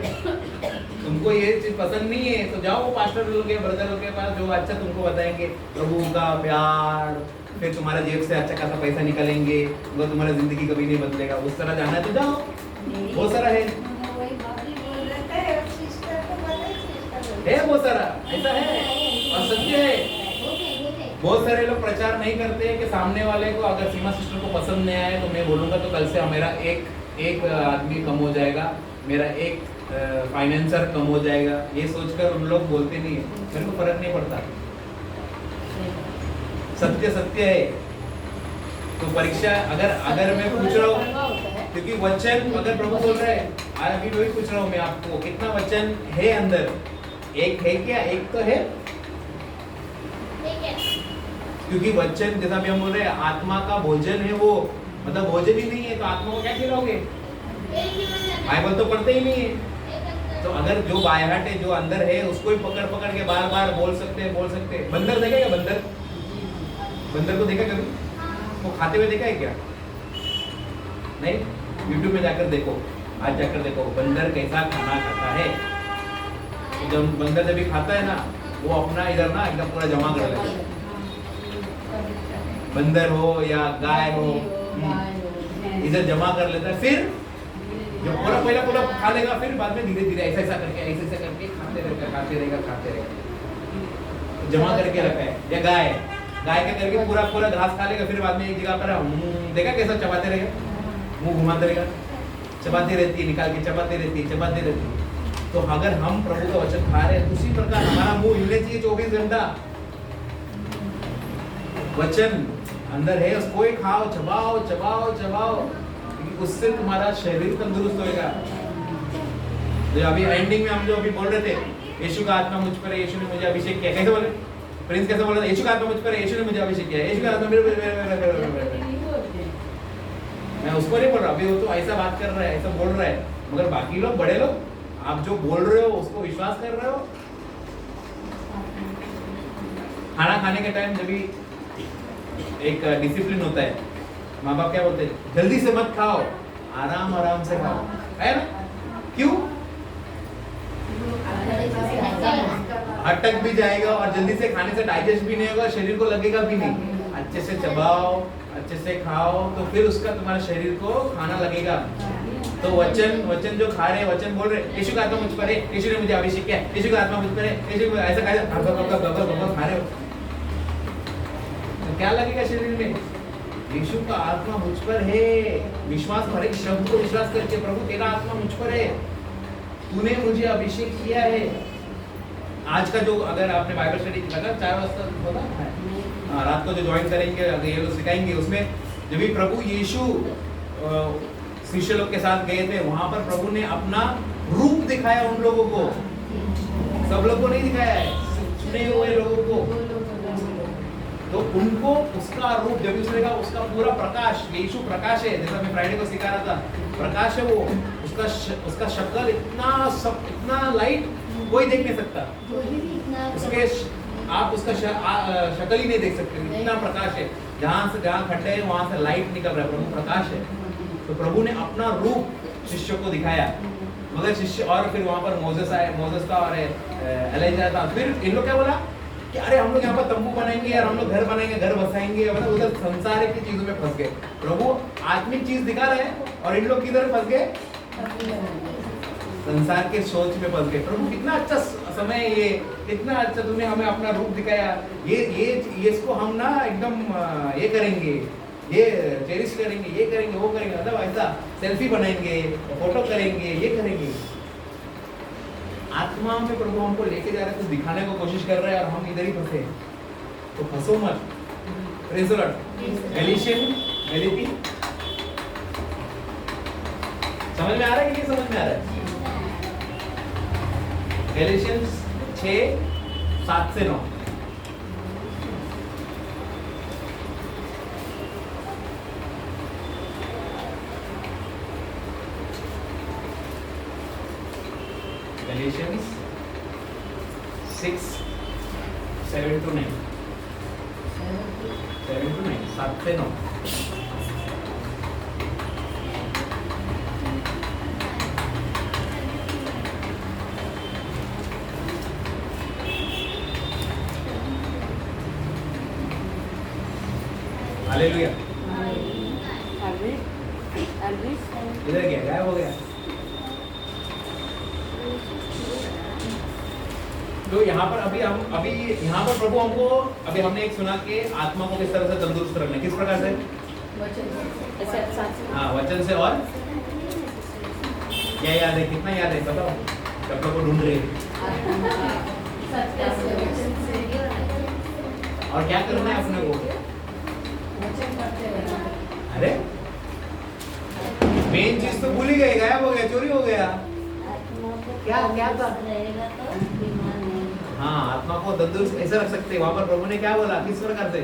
तुमको ये चीज पसंद नहीं है तो जाओ पास्टर लोग के, ब्रदर लोग के पास, जो अच्छा तुमको बताएंगे प्रभु का प्यार, फिर तुम्हारा जेब से अच्छा खासा पैसा निकालेंगे, वो तुम्हारा जिंदगी कभी नहीं बदलेगा। उस तरह जाना है तो जाओ, बहुत सारा है बहुत सारा, ऐसा है और सत्य है, बहुत सारे लोग प्रचार नहीं करते हैं कि सामने वाले को अगर सीमा सिस्टर को पसंद नहीं आए तो मैं बोलूंगा तो कल से मेरा एक आदमी कम हो जाएगा, मेरा एक फाइनेंसर कम हो जाएगा, ये सोचकर उन लोग बोलते नहीं है। मेरे को फर्क नहीं पड़ता, सत्य सत्य है। तो परीक्षा अगर मैं पूछ रहा हूँ, क्योंकि वचन अगर प्रभु बोल रहे हैं, अभी वही पूछ रहा हूँ मैं आपको, कितना वचन है अंदर? एक है क्या? एक तो है, क्योंकि वचन जैसा भी हम बोल रहे हैं आत्मा का भोजन है, वो मतलब भोजन ही नहीं है तो आत्मा को क्या खिलाओगे? बाइबल तो पढ़ते ही नहीं है। तो अगर जो बायहट है, जो अंदर है, उसको ही पकड़ पकड़ के बार बार बोल सकते हैं। बंदर देखेगा? बंदर को देखा कभी? वो खाते हुए देखा है क्या? नहीं। यूट्यूब में जाकर देखो, आज जाकर देखो बंदर कैसा खाना खाता है। जब बंदर जब भी खाता है ना, वो अपना इधर ना एकदम पूरा जमा कर लेता है। बंदर हो या गाय हो, इधर जमा कर लेता है, फिर जो पूरा खा लेगा, फिर बाद में धीरे धीरे ऐसा करके खाते रहेगा। जमा करके रखा है। या गाय क्या करके पूरा घास खा लेगा, फिर बाद में एक जगह पर देखा कैसा चबाते रहेगा, मुंह घुमाते रहेगा, चबाती रहती है, निकाल के चबाती रहती है। तो अगर हम प्रभु का वचन खा रहे हैं, उसी प्रकार हमारा मुंह हिलने चाहिए 24 घंटा। वचन अंदर है, उसको ही खाओ, चबाओ, उससे तुम्हारा शरीर तंदुरुस्त होएगा। तो अभी एंडिंग में हम जो अभी बोल रहे थे, यीशु का आत्मा मुझ पर है, यीशु ने मुझे अभिषेक किया। कैसे बोले प्रिंस? कैसे बोला? यीशु का आत्मा मुझ पर है, यीशु ने मुझे अभिषेक किया। यीशु का आत्मा मेरे मैं उसको नहीं बोल रहा, अभी वो तो ऐसा बात कर रहा है, ऐसा बोल रहा है, मगर बाकी लोग, बड़े लोग, आप जो बोल रहे हो उसको विश्वास कर रहे हो। खाना खाने के टाइम जब भी एक डिसिप्लिन होता है, माँ बाप क्या बोलते हैं? जल्दी से मत खाओ, आराम से खाओ, है ना? क्यों? अटक भी जाएगा और जल्दी से खाने से डाइजेस्ट भी नहीं होगा, शरीर को लगेगा भी नहीं। अच्छे से चबाओ, अच्छे से खाओ, तो फिर उसका तुम्हारे शरीर को खाना लगेगा। तो वचन जो खा रहे हैं, वचन बोल रहे हैं, यीशु का आत्मा मुझ पर है, यीशु ने मुझे अभिषेक किया, यीशु का आत्मा मुझ पर है, यीशु ऐसा खा रहे हो, तो क्या लगेगा शरीर में? यीशु का आत्मा मुझ पर है। विश्वास पर, एक शब्द को विश्वास करके, प्रभु तेरा आत्मा मुझ पर है, तूने मुझे अभिषेक किया है। आज का जो, अगर आपने बाइबल स्टडी लगा 4 वाजता होता है, रात को जो ज्वाइन करेंगे, अगर ये लोग सिखाएंगे, उसमें जब भी प्रभु यीशु शिष्य लोग के साथ गए थे, वहां पर प्रभु ने अपना रूप दिखाया उन लोगों को, सब लोगों को नहीं दिखाया है, चुने हुए लोगों को। तो उनको उसका रूप जब उसका उसका पूरा प्रकाश, यीशु प्रकाश है, जैसा मैं फ्राइडे को सिखा रहा था, प्रकाश है वो, उसका शक्ल इतना लाइट कोई देख नहीं सकता, उसके आप उसका शक्ल ही नहीं देख सकते, इतना प्रकाश है। जहाँ खड्डे है वहां से लाइट निकल रहा है, प्रभु प्रकाश है। तो प्रभु ने अपना रूप शिष्यों को दिखाया, मगर शिष्य, और फिर वहां पर मोसेस का और एलिजा था। फिर इन लोग क्या बोला कि अरे हम लोग यहाँ पर तंबू बनाएंगे यार, हम लोग घर बनाएंगे, घर बसाएंगे, मतलब उधर संसार की चीजों में फंस गए। प्रभु आत्मिक चीज दिखा रहे हैं और इन लोग किधर फंस गए? संसार के सोच में फंस गए। प्रभु कितना अच्छा समय है ये, कितना अच्छा तुमने हमें अपना रूप दिखाया, ये इसको हम ना एकदम ये करेंगे, ये चेरिश करेंगे, ये करेंगे, वो करेंगे, मतलब ऐसा सेल्फी बनाएंगे, फोटो करेंगे, ये करेंगे। आत्मा में प्रभु हमको लेके जा रहे हैं, तो दिखाने को कोशिश कर रहे हैं और हम इधर ही फंसे। तो फंसो मत। Praise the Lord. गैलेटियन समझ में आ रहा है कि नहीं समझ में आ रहा है? गैलेशियंस 6:7 से 9। Galatians 6:7 to 9, 7 से 9। हालेलुया। इधर क्या गायब हो गया? तो यहाँ पर अभी यहाँ पर प्रभु हमको अभी हमने एक सुना कि आत्मा को किस तरह से तंदुरुस्त रखना है, किस प्रकार से? ऐसे अच्छा हाँ, वचन से। और क्या याद है, कितना याद है बताओ, कब को ढूंढ रहे हैं। और क्या करना है अपने को? अरे मेन चीज तो भूल ही गए, गायब हो गया, चोरी हो गया। क्या था? रहेगा तो बीमार नहीं। हाँ, आत्मा को तंदुरुस्त ऐसे रख सकते हैं। वहां पर प्रभु ने क्या बोला, किस प्रकार से?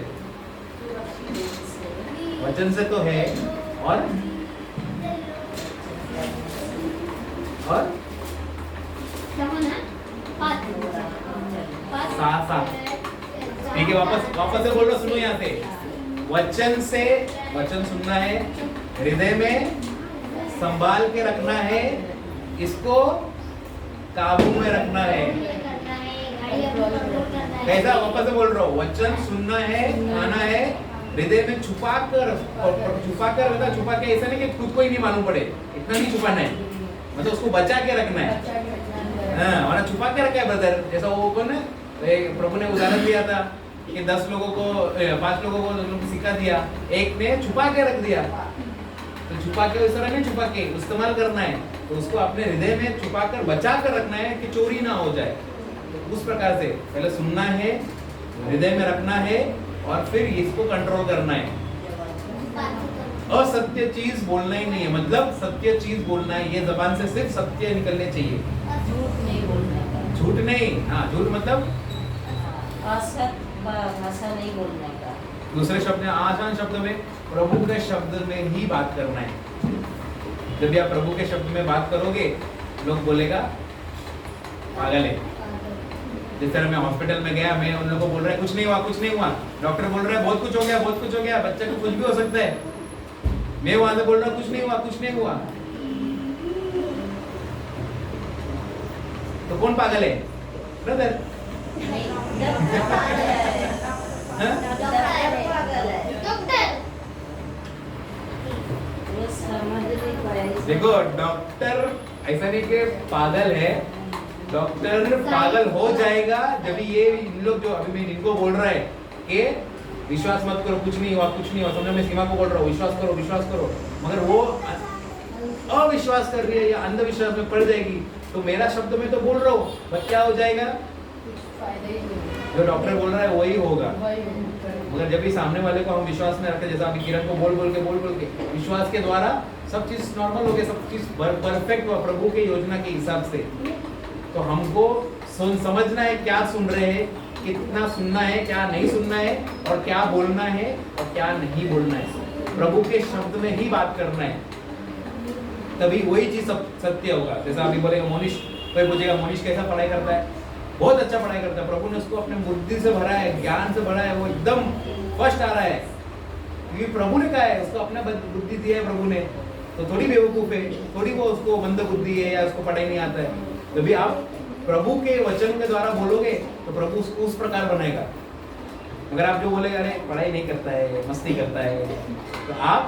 वचन से तो है। और साथ ठीक है, वापस से बोलो, सुनो यहाँ से। वचन सुनना है, हृदय में संभाल के रखना है, इसको काबू में रखना है। कैसा? वापस से बोल रहा हूँ, वचन सुनना है, आना है, हृदय में छुपा कर छुपा के ऐसा नहीं कि खुद को ही नहीं मालूम पड़े, इतना नहीं छुपाना है, मतलब उसको बचा के रखना है। हाँ, और छुपा के रखा है ब्रदर। जैसा वो कौन है, प्रभु ने उदाहरण दिया था कि 5 लोगों को सिखा दिया, एक ने छुपा के रख दिया। तो छुपा के इस तरह नहीं, छुपा के इस्तेमाल करना है, तो उसको अपने हृदय में छुपा कर बचा कर रखना है कि चोरी ना हो जाए। उस प्रकार से पहले सुनना है, हृदय में रखना है, और फिर इसको कंट्रोल करना है। असत्य चीज बोलना ही नहीं है, मतलब सत्य चीज बोलना है। ये जबान से सिर्फ सत्य निकलने चाहिए, झूठ नहीं बोलने का। झूठ नहीं। हाँ, झूठ मतलब असत भाषा नहीं बोलने का। दूसरे शब्द में, आसान शब्द में, प्रभु के शब्द में ही बात करना है। जब भी आप प्रभु के शब्द में बात करोगे, लोग बोलेगा पागल है। जिस तरह मैं हॉस्पिटल में गया, मैं उन लोगों को बोल रहा है कुछ नहीं हुआ, डॉक्टर बोल रहा है बहुत कुछ हो गया, बच्चे को कुछ भी हो सकता है। मैं वहां से बोल रहा हूँ कुछ नहीं हुआ। तो कौन पागल है ब्रदर? देखो, डॉक्टर ऐसा नहीं कि पागल है, डॉक्टर पागल हो जाएगा जब ये इन लोग जो अभी मैं इनको बोल रहा है कि विश्वास मत करो, कुछ नहीं हुआ। समझो, मैं सीमा को बोल रहा हूँ विश्वास करो, मगर वो अविश्वास कर रही है या अंधविश्वास में पड़ जाएगी, तो मेरा शब्द में तो बोल रहा हूँ, बट क्या हो जाएगा? जो डॉक्टर बोल रहा है वही होगा। मगर जब भी सामने वाले को हम विश्वास में रखते, जैसा अभी किरण को बोल के विश्वास के द्वारा सब चीज नॉर्मल हो गया, सब चीज परफेक्ट हुआ प्रभु की योजना के हिसाब से। तो हमको समझना है क्या सुन रहे हैं, कितना सुनना है, क्या नहीं सुनना है, और क्या बोलना है और क्या नहीं बोलना है। प्रभु के शब्द में ही बात करना है, तभी वही चीज सत्य होगा। जैसा अभी बोलेगा मोनिश, कोई पूछेगा मोनिश कैसा पढ़ाई करता है? बहुत अच्छा पढ़ाई करता है, प्रभु ने उसको अपने बुद्धि से भरा है, ज्ञान से भरा है, वो एकदम फर्स्ट आ रहा है, क्योंकि प्रभु ने कहा है, उसको अपना बुद्धि दिया है प्रभु ने। तो थोड़ी बेवकूफ है, थोड़ी वो उसको मंद बुद्धि है या उसको पढ़ाई नहीं आता है। जब भी आप प्रभु के वचन के द्वारा बोलोगे तो प्रभु उसको उस प्रकार बनाएगा। अगर आप जो बोलेगा अरे पढ़ाई नहीं करता है, मस्ती करता है, तो आप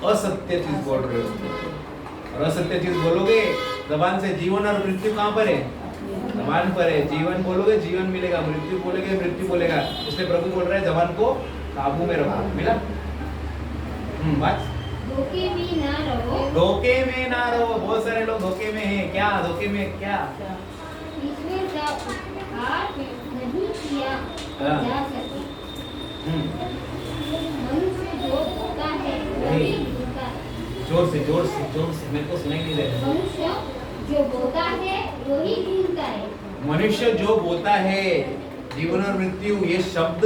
असत्य चीज बोल रहे हो। और असत्य चीज बोलोगे, जबान से जीवन और मृत्यु कहाँ पर है? जबान पर है। जीवन बोलोगे जीवन मिलेगा, मृत्यु बोलोगे मृत्यु बोलेगा। इसलिए प्रभु बोल रहा है जबान को काबू में रखो। मिला? बात धोखे में ना रहो। धोखे में ना रहो। बहुत सारे लोग धोखे में हैं। क्या धोखे में? क्या? ईश्वर का उपकार नहीं किया जा सके। मनुष्य जो होता है वही होता है। जोर से मेरे को सुनाई नहीं दे रहा। मनुष्य जो बोता है वही ढूंढता है। मनुष्य जो बोता है, जीवन और मृत्यु ये शब्द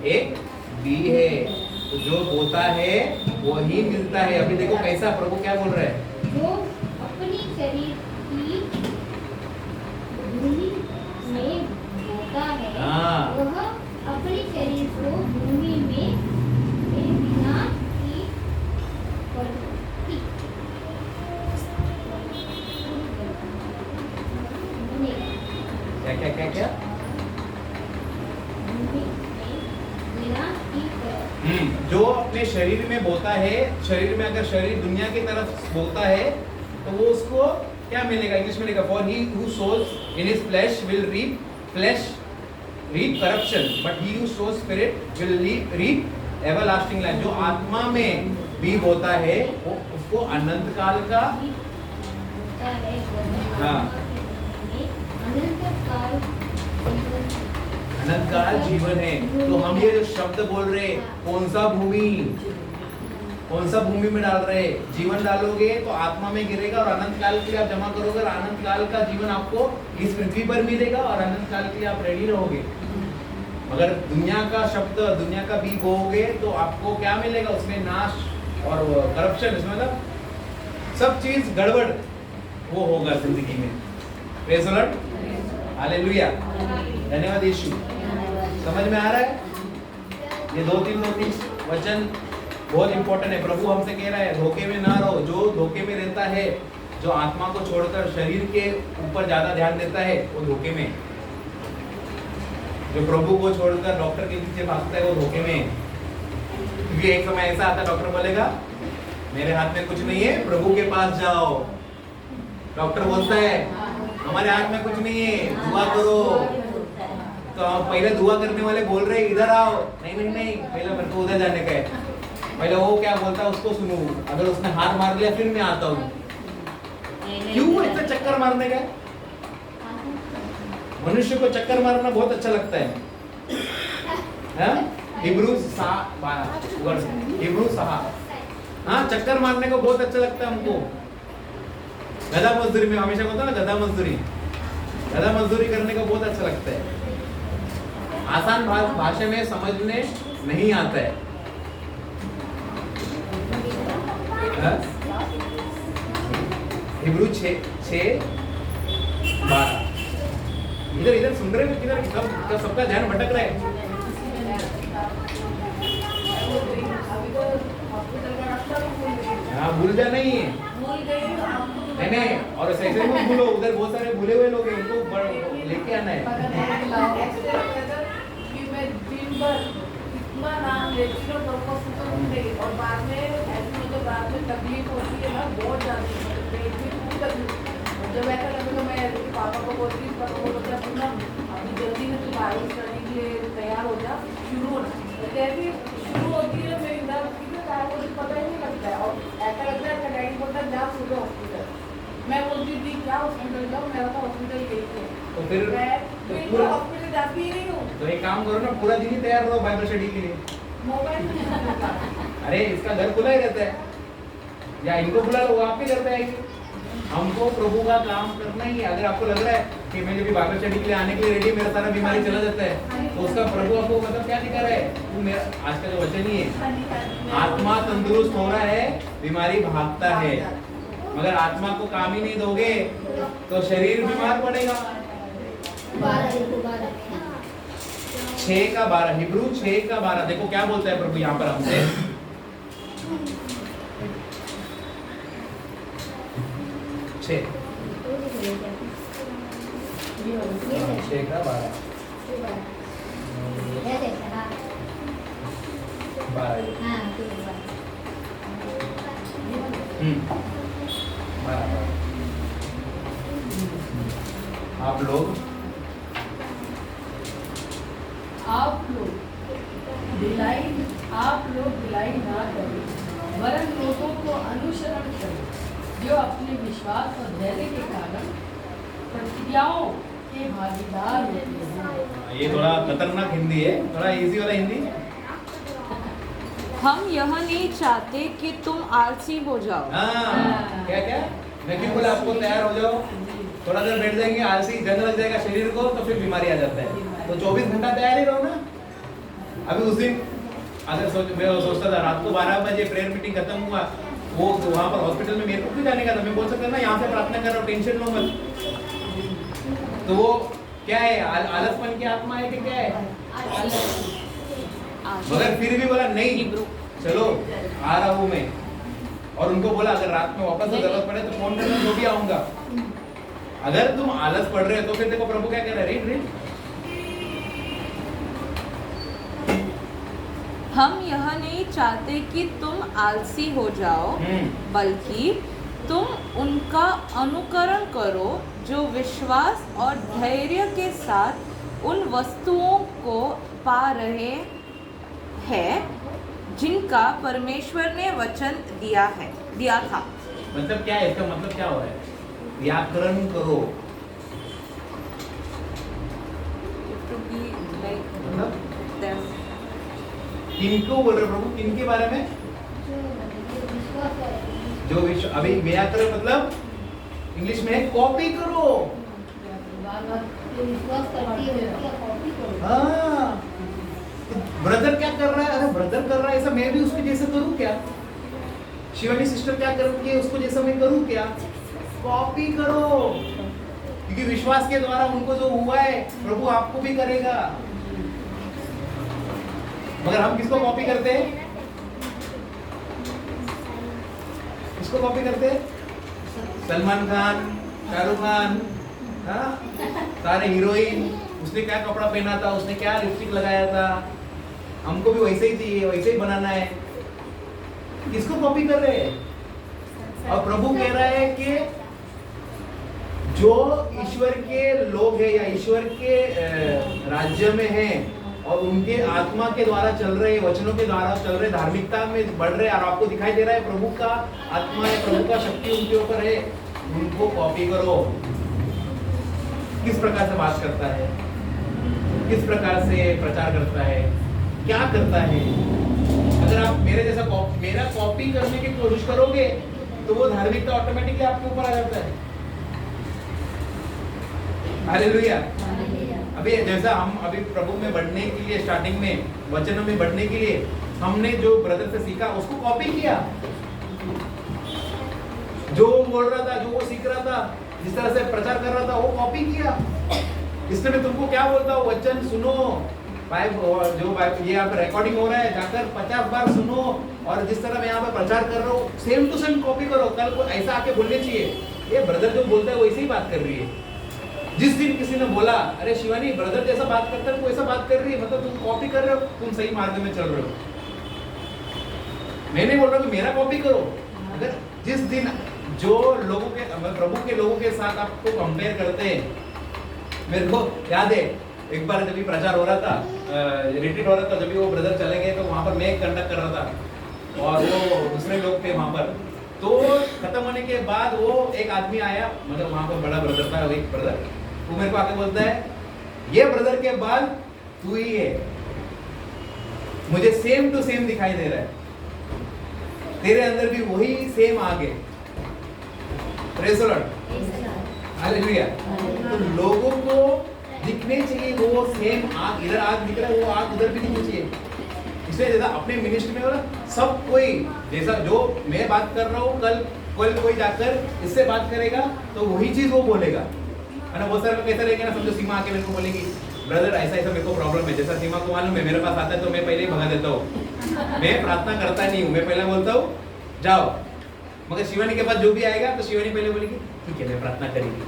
एक दी है, तो जो बोता है वही मिलता है। अभी देखो कैसा प्रभु क्या बोल रहा है, जो अपनी शरीर की भूमि में बोता है वह अपने शरीर को भूमि में विनाश की क्या? जो अपने शरीर में बोता है, शरीर में अगर शरीर दुनिया की तरफ बोता है तो वो उसको क्या मिलेगा? इंग्लिश में लिखा for he who sows in his flesh will reap corruption but he who sows spirit will reap everlasting life. जो आत्मा में बीज बोता है वो उसको अनंत काल का हाँ अनंत काल जीवन है। तो हम ये जो शब्द बोल रहे कौन सा भूमि में डाल रहे? जीवन डालोगे तो आत्मा में गिरेगा और अनंत काल के लिए आप जमा करोगे और अनंत काल का जीवन आपको इस पृथ्वी पर मिलेगा और अनंत काल के लिए आप रेडी रहोगे। अगर दुनिया का शब्द दुनिया का बीज बोओगे तो आपको क्या मिलेगा? उसमें नाश और करप्शन, इसमें मतलब सब चीज गड़बड़ वो होगा जिंदगी में। प्रेज़ द लॉर्ड, हालेलुया, धन्यवाद यीशु। समझ में आ रहा है? ये दो तीन वचन बहुत इंपॉर्टेंट है। प्रभु हमसे कह रहा है धोखे में ना रहो। जो धोखे में रहता है, जो आत्मा को छोड़कर शरीर के ऊपर ज्यादा ध्यान देता है वो धोखे में। जो प्रभु को छोड़कर डॉक्टर के पीछे भागता है वो धोखे में। क्योंकि एक समय ऐसा आता डॉक्टर बोलेगा मेरे हाथ में कुछ नहीं है, प्रभु के पास जाओ। डॉक्टर बोलता है हमारे हाथ में कुछ नहीं है, दुआ करो। तो पहले दुआ करने वाले बोल रहे इधर आओ, नहीं नहीं नहीं, पहले मेरे को उधर जाने का है। पहले वो क्या बोलता है उसको सुनो, अगर उसने हाथ मार लिया फिर मैं आता हूँ। क्यों इतना चक्कर मारने का? मनुष्य को चक्कर मारना बहुत अच्छा लगता है। हिब्रू 6 हाँ, चक्कर मारने को बहुत अच्छा लगता है हमको। गधा मजदूरी में हमेशा होता है ना, गधा मजदूरी करने को बहुत अच्छा लगता है। आसान भाषा में समझने नहीं आता है। हिब्रू 6:12 इधर सुन रहे हो? किधर सबका ध्यान भटक रहा है। हाँ, भूल जा नहीं है नहीं, और ऐसे मत भूलो। उधर बहुत सारे भूले हुए लोग हैं, उनको लेके आना है। और बाद में ऐसी मतलब बाद में तकलीफ होती है ना, बहुत ज़्यादा पेट में खूब तकलीफ। जब ऐसा लगेगा मैं पापा को बोलती हूँ, पापा को बोलता हूँ ना अभी जल्दी में तू बारिश करने के लिए तैयार हो जा, शुरू होना। जैसे शुरू होती है मेरी दर्द की तो मुझे पता ही नहीं लगता है। और ऐसा लगता है डैडी बोलता है जा सुबह हॉस्पिटल। मैं बोलती थी क्या हॉस्पिटल जाऊँ, मेरा तो हॉस्पिटल यही है। तो फिर पूरा हॉस्पिटल जाती ही नहीं हूँ। तो एक काम करो ना, पूरा दिन ही तैयार रहो बाइबल स्टडी के लिए। मोबाइल में अरे इसका घर खुला ही रहता है, या इनको बुला लो, वो आप ही घर पे आएंगे। हमको प्रभु का काम करना ही है। अगर आपको लग रहा है कि मैं जब भी बाइबल स्टडी के लिए आने के लिए रेडी, मेरा सारा बीमारी चला जाता है, तो उसका प्रभु आपको मतलब क्या दिखा रहा है? वो मेरा आज का जो वचन ही है, आत्मा तंदुरुस्त हो रहा है, बीमारी भागता है। मगर आत्मा को काम ही नहीं दोगे तो शरीर बीमार पड़ेगा। 6:12 हिब्रू 6:12 देखो क्या बोलता है प्रभु यहाँ पर हमसे। 6:12 आप लोग ढिलाई ना करें, वरन लोगों को अनुसरण करें जो अपने विश्वास और धैर्य के कारण प्रतिज्ञाओं के भागीदार होते हैं। ये थोड़ा खतरनाक हिंदी है, थोड़ा इजी वाला हिंदी। हम यह नहीं चाहते कि तुम आलसी हो जाओ। क्या क्या मैं क्यों बोला आपको तैयार हो जाओ। थोड़ा देर बैठ जाएंगे, आलसी जंग लग जाएगा शरीर को, तो फिर बीमारी आ जाता है। तो 24 घंटा तैयार ही रहो ना। अभी उस दिन अगर मैं सोचता था रात को 12 बजे प्रेयर मीटिंग खत्म हुआ, वो वहाँ पर हॉस्पिटल में मेरे को भी जाने का था। मैं बोल सकता ना यहाँ से प्रार्थना कर रहा हूँ, टेंशन लो मत। तो वो क्या है, आलसपन की आत्मा है कि क्या है? मगर फिर भी बोला नहीं, चलो आ रहा हूँ मैं। और उनको बोला अगर रात में वापस जरूरत पड़े तो फोन करना, जो भी आऊंगा। अगर तुम आलस पड़ रहे हो तो फिर देखो प्रभु क्या कह रहा है, रीड। हम यह नहीं चाहते कि तुम आलसी हो जाओ, बल्कि तुम उनका अनुकरण करो जो विश्वास और धैर्य के साथ उन वस्तुओं को पा रहे हैं जिनका परमेश्वर ने वचन दिया था। मतलब क्या है, इसका मतलब क्या हो रहा है? व्याकरण करो To be like मतलब them. किनको बोल रहे प्रभु, किनके बारे में? विश्वास करें। जो विश्व, अभी व्याकरण मतलब इंग्लिश में है कॉपी करो। जो विश्वास करती है उसकी कॉपी करो। हाँ, ब्रदर क्या कर रहा है? अरे ब्रदर कर रहा है ऐसा, मैं भी उसके जैसे करूं क्या? शिवानी सिस्टर क्या कर रही है, उसको जैसा मैं करूं क्या? कॉपी करो, क्योंकि विश्वास के द्वारा उनको जो हुआ है प्रभु आपको भी करेगा। मगर हम किसको कॉपी करते हैं? किसको कॉपी करते हैं? सलमान खान, शाहरुख खान, हाँ, सारे हीरोइन। उसने क्या कपड़ा पहना था, उसने क्या लिपस्टिक लगाया था, हमको भी वैसे ही चाहिए, वैसे ही बनाना है। किसको कॉपी कर रहे हैं? और प्रभु कह रहा है कि जो ईश्वर के लोग हैं या ईश्वर के राज्य में हैं और उनके आत्मा के द्वारा चल रहे, वचनों के द्वारा चल रहे, धार्मिकता में बढ़ रहे, और आपको दिखाई दे रहा है प्रभु का आत्मा है, प्रभु का शक्ति उनके ऊपर है, उनको कॉपी करो। किस प्रकार से बात करता है, किस प्रकार से प्रचार करता है, क्या करता है। अगर आप मेरे जैसा मेरा कॉपी करने की कोशिश करोगे तो वो धार्मिकता ऑटोमेटिकली आपके ऊपर आ जाता है। हालेलुया। अभी जैसा हम अभी प्रभु में बढ़ने के लिए, स्टार्टिंग में वचनों में बढ़ने के लिए हमने जो ब्रदर से सीखा उसको कॉपी किया। जो वो बोल रहा था, जो वो सीख रहा था, जिस तरह से प्रचार कर रहा था, वो कॉपी किया। इसलिए मैं तुमको क्या बोलता हूँ, वचन सुनो। ये यहाँ पे रिकॉर्डिंग हो रहा है, जाकर 50 बार सुनो, और जिस तरह मैं यहाँ पे प्रचार कर रहा हूँ सेम टू सेम कॉपी करो। कल को ऐसा आके बोलने चाहिए, ये ब्रदर जो बोलता है वैसे ही बात कर रही है। जिस दिन किसी ने बोला, अरे शिवानी ब्रदर जैसा बात करता है, तू ऐसा बात कर रही है, मतलब तुम कॉपी कर रहे हो, तुम सही मार्ग में चल रहे हो। मैं नहीं बोल रहा कि मेरा कॉपी करो। अगर जिस दिन जो लोगों के, प्रभु के लोगों के साथ आपको कंपेयर करते हैं। मेरे को याद है एक बार जब भी प्रचार हो रहा था, रिट्रीट हो रहा था, जब भी वो ब्रदर चले गए तो वहां पर मैं कंडक्ट कर रहा था और वो दूसरे लोग थे वहां पर। तो खत्म होने के बाद वो एक आदमी आया, मतलब वहां पर बड़ा ब्रदर था, एक ब्रदर, वो मेरे को आके बोलता है, ये ब्रदर के बाद तू ही है, मुझे सेम टू सेम दिखाई दे रहा है, तेरे अंदर भी वही सेम आग है। Praise the Lord, hallelujah. तो लोगों को दिखने चाहिए वो सेम आग, इधर आग दिख रहा है वो आग उधर भी दिखनी चाहिए। इसलिए जैसा अपने मिनिस्ट्री में बोला, सब कोई जैसा जो मैं बात कर रहा हूँ, कल कोई जाकर इससे बात करेगा तो वही चीज वो बोलेगा, है ना। बहुत सारे लोग कैसे रहेंगे ना, समझो सीमा आके मेरे को बोलेगी, ब्रदर ऐसा ऐसा मेरे को प्रॉब्लम है। जैसा सीमा को मालूम है, मेरे पास आता है तो मैं पहले ही भगा देता हूँ, मैं प्रार्थना करता नहीं हूँ, मैं पहले बोलता हूँ जाओ। मगर शिवानी के पास जो भी आएगा तो शिवानी पहले बोलेगी ठीक है मैं प्रार्थना करेगी,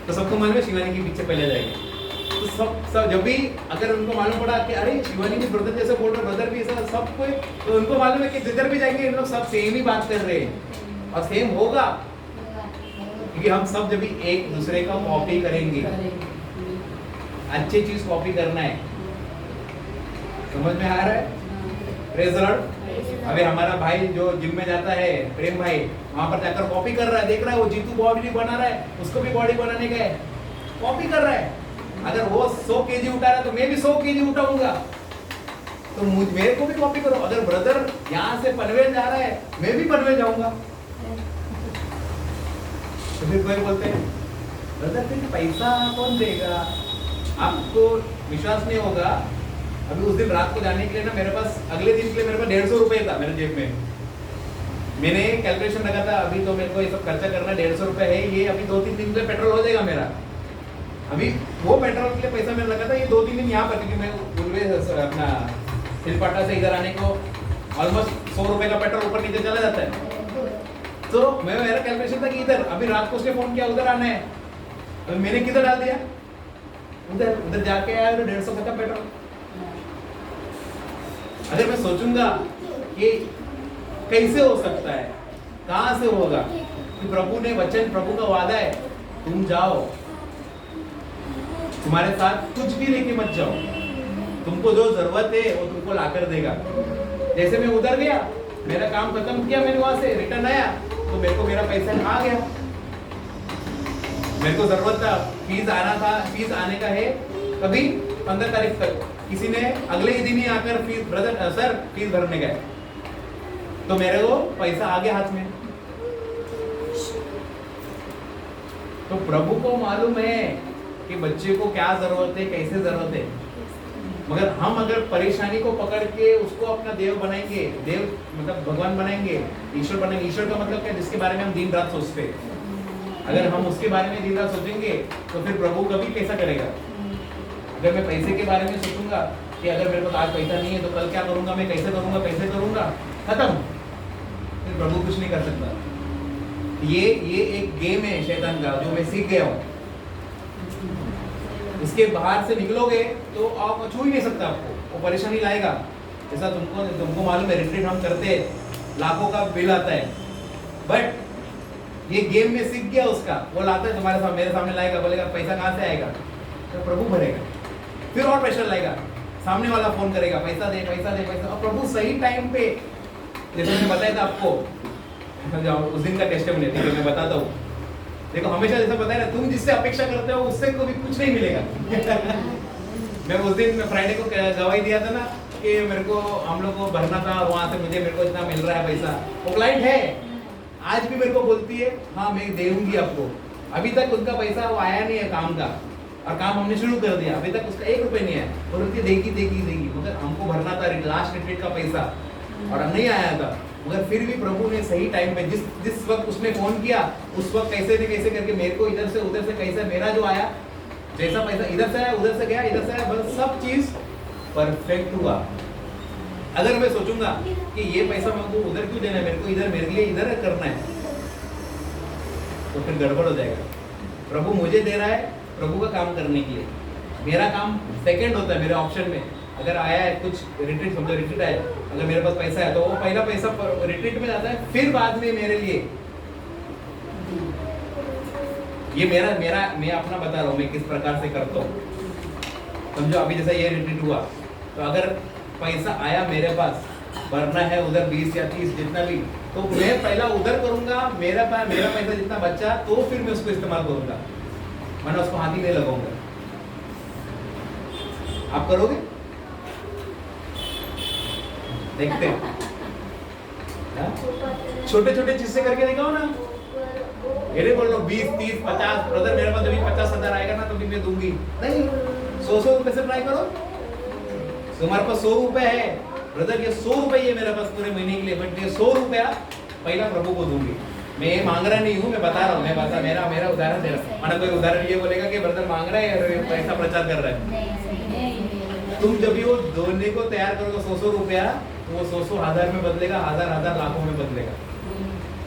तो सबको मालूम है शिवानी के पीछे पहले जाएगी। तो सब जब भी अगर उनको मालूम पड़ा कि अरे शिवानी भी ब्रदर जैसे बोल रहे, ब्रदर भी ऐसा, सब कोई, तो उनको मालूम है कि जिधर भी जाएंगे इन लोग सब सेम ही बात कर रहे हैं, और सेम होगा, क्योंकि हम सब जब भी एक दूसरे का कॉपी करेंगे, अच्छी चीज कॉपी करना है। समझ में आ रहा है? Praise the Lord. अभी हमारा भाई जो जिम में जाता है, प्रेम भाई, वहां पर जाकर कॉपी कर रहा है, देख रहा है वो जीतू बॉडी बना रहा है, उसको भी बॉडी बनाने का है, कॉपी कर रहा है। अगर वो 100 केजी उठा रहा है तो मैं भी 100 केजी उठाऊंगा, तो मेरे को भी कॉपी करो। अगर ब्रदर यहाँ से पनवेल जा रहा है, मैं भी पनवेल जाऊंगा। तो फिर कोई बोलते हैं ब्रदर फिर पैसा कौन देगा, आपको विश्वास नहीं होगा। अभी उस दिन रात को जाने के लिए ना मेरे पास, अगले दिन के लिए मेरे पास 150 रुपए था मेरे जेब में। मैंने कैलकुलेशन लगा था, अभी तो मेरे को ये सब खर्चा करना 150 रुपए है, ये अभी 2-3 दिन के लिए पेट्रोल हो जाएगा मेरा। अभी वो पेट्रोल के लिए पैसा मैंने लगा था, ये 2-3 दिन यहाँ पर, क्योंकि मैं अपना हिलपाटा से इधर आने को ऑलमोस्ट 100 रुपए का पेट्रोल ऊपर नीचे चला जाता है। तो मेरा कैलकुलेशन था कि इधर, अभी रात को उसने फोन किया उधर आना है, तो मैंने किधर डाल दिया, उधर जाके आया 150 का पेट्रोल। अगर मैं सोचूंगा कि कैसे हो सकता है, कहां से होगा, कि प्रभु ने वचन, प्रभु का वादा है, तुम जाओ, तुम्हारे साथ कुछ भी लेके मत जाओ, तुमको जो जरूरत है वो तुमको लाकर देगा। जैसे मैं उधर गया, मेरा काम खत्म किया, मैंने वहां से रिटर्न आया तो मेरे को मेरा पैसा आ गया। मेरे को जरूरत था, फीस आना था, फीस आने का है कभी 15 तारीख तक, किसी ने अगले ही दिन ही आकर फीस, ब्रदर सर फीस भरने गए, तो मेरे को पैसा आ गया हाथ में। तो प्रभु को मालूम है कि बच्चे को क्या जरूरत है, कैसे जरूरत है, मगर हम अगर परेशानी को पकड़ के उसको अपना देव बनाएंगे, देव मतलब भगवान बनाएंगे, ईश्वर बनाएंगे। ईश्वर का मतलब क्या, जिसके बारे में हम दिन रात सोचते हैं। अगर हम उसके बारे में दिन रात सोचेंगे तो फिर प्रभु कभी कैसा करेगा। अगर मैं पैसे के बारे में सोचूंगा कि अगर मेरे पास आज पैसा नहीं है तो कल क्या करूंगा, मैं कैसे करूंगा, कैसे करूंगा, खत्म, फिर प्रभु कुछ नहीं कर सकता। ये एक गेम है शैतान का, जो मैं सीख गया हूँ। इसके बाहर से निकलोगे तो आप छू ही नहीं सकता, आपको वो परेशानी लाएगा। जैसा तुमको मालूम है, रिट्रीट हम करते हैं, लाखों का बिल आता है, बट ये गेम में सीख गया उसका, वो लाता है तुम्हारे सामने, मेरे सामने लाएगा, बोलेगा पैसा कहाँ से आएगा, तो प्रभु भरेगा, फिर और प्रेशर लाएगा, सामने वाला फोन करेगा, पैसा दे पैसा दे पैसा, और प्रभु सही टाइम पे, जैसे मैंने बताया था आपको उस दिन का टेस्टिमनी, ठीक है मैं बताता हूँ। देखो हमेशा जैसा बताया ना, तुम जिससे अपेक्षा करते हो उससे कभी कुछ नहीं मिलेगा। मैं उस दिन फ्राइडे को गवाही दिया था ना कि मेरे को, हम लोग को भरना था, वहां से मुझे, मेरे को इतना मिल रहा है पैसा, वो क्लाइंट है, आज भी मेरे को बोलती है हाँ मैं दूंगी आपको। अभी तक उनका पैसा वो आया नहीं है काम का, और काम हमने शुरू कर दिया, अभी तक उसका 1 रुपये नहीं आया, बोलती देगी देगी देगी, मगर हमको भरना था लास्ट रिट्रीट का पैसा और नहीं आया था। मगर फिर भी प्रभु ने सही टाइम पे, जिस वक्त उसने फोन किया उस वक्त कैसे न कैसे करके मेरे को इधर से उधर से, कैसे मेरा जो आया, जैसा पैसा इधर से आया उधर से गया, इधर से आया, बस सब चीज परफेक्ट हुआ। अगर मैं सोचूंगा कि ये पैसा मेरे को उधर क्यों देना है, मेरे को इधर, मेरे लिए इधर करना है, तो फिर गड़बड़ हो जाएगा। प्रभु मुझे दे रहा है प्रभु का काम करने के लिए, मेरा काम सेकंड होता है मेरे ऑप्शन में। अगर आया है कुछ रिट्रीट, समझो रिट्रीट आया, अगर मेरे पास पैसा है तो वो पहला पैसा रिट्रीट में जाता है, फिर बाद में मेरे लिए, ये मेरा मैं अपना बता रहा हूँ मैं किस प्रकार से करता हूँ। समझो अभी जैसा ये रिट्रीट हुआ, तो अगर पैसा आया मेरे पास, भरना है उधर 20 या 30 जितना भी, तो मैं पहला उधर करूंगा, मेरा पैसा जितना बचा तो फिर मैं उसको इस्तेमाल करूंगा, वरना उसको हाथ ही नहीं लगाऊंगा। आप करोगे? देखते हैं, छोटे छोटे चीज से करके दिखाओ ना। ये बोल लो 20, 30, 50, ब्रदर मेरे पास जब 50,000 आएगा ना तो भी मैं दूंगी, नहीं 100 रुपए से ट्राई करो। तुम्हारे पास 100 रुपए है, ब्रदर ये 100 रुपए है मेरे पास पूरे महीने के लिए, बट ये 100 रुपया पहला प्रभु को दूंगी। मैं ये मांग रहा नहीं हूँ, मैं बता रहा हूँ, मैं बता मेरा उदाहरण दे रहा हूँ। माना कोई उदाहरण ये बोलेगा कि ब्रदर मांग रहा है और पैसा प्रचार कर रहा है, तुम जब भी वो दोने को तैयार करोगे 100 रुपया, वो 100 हजार में बदलेगा, हजार लाखों में बदलेगा।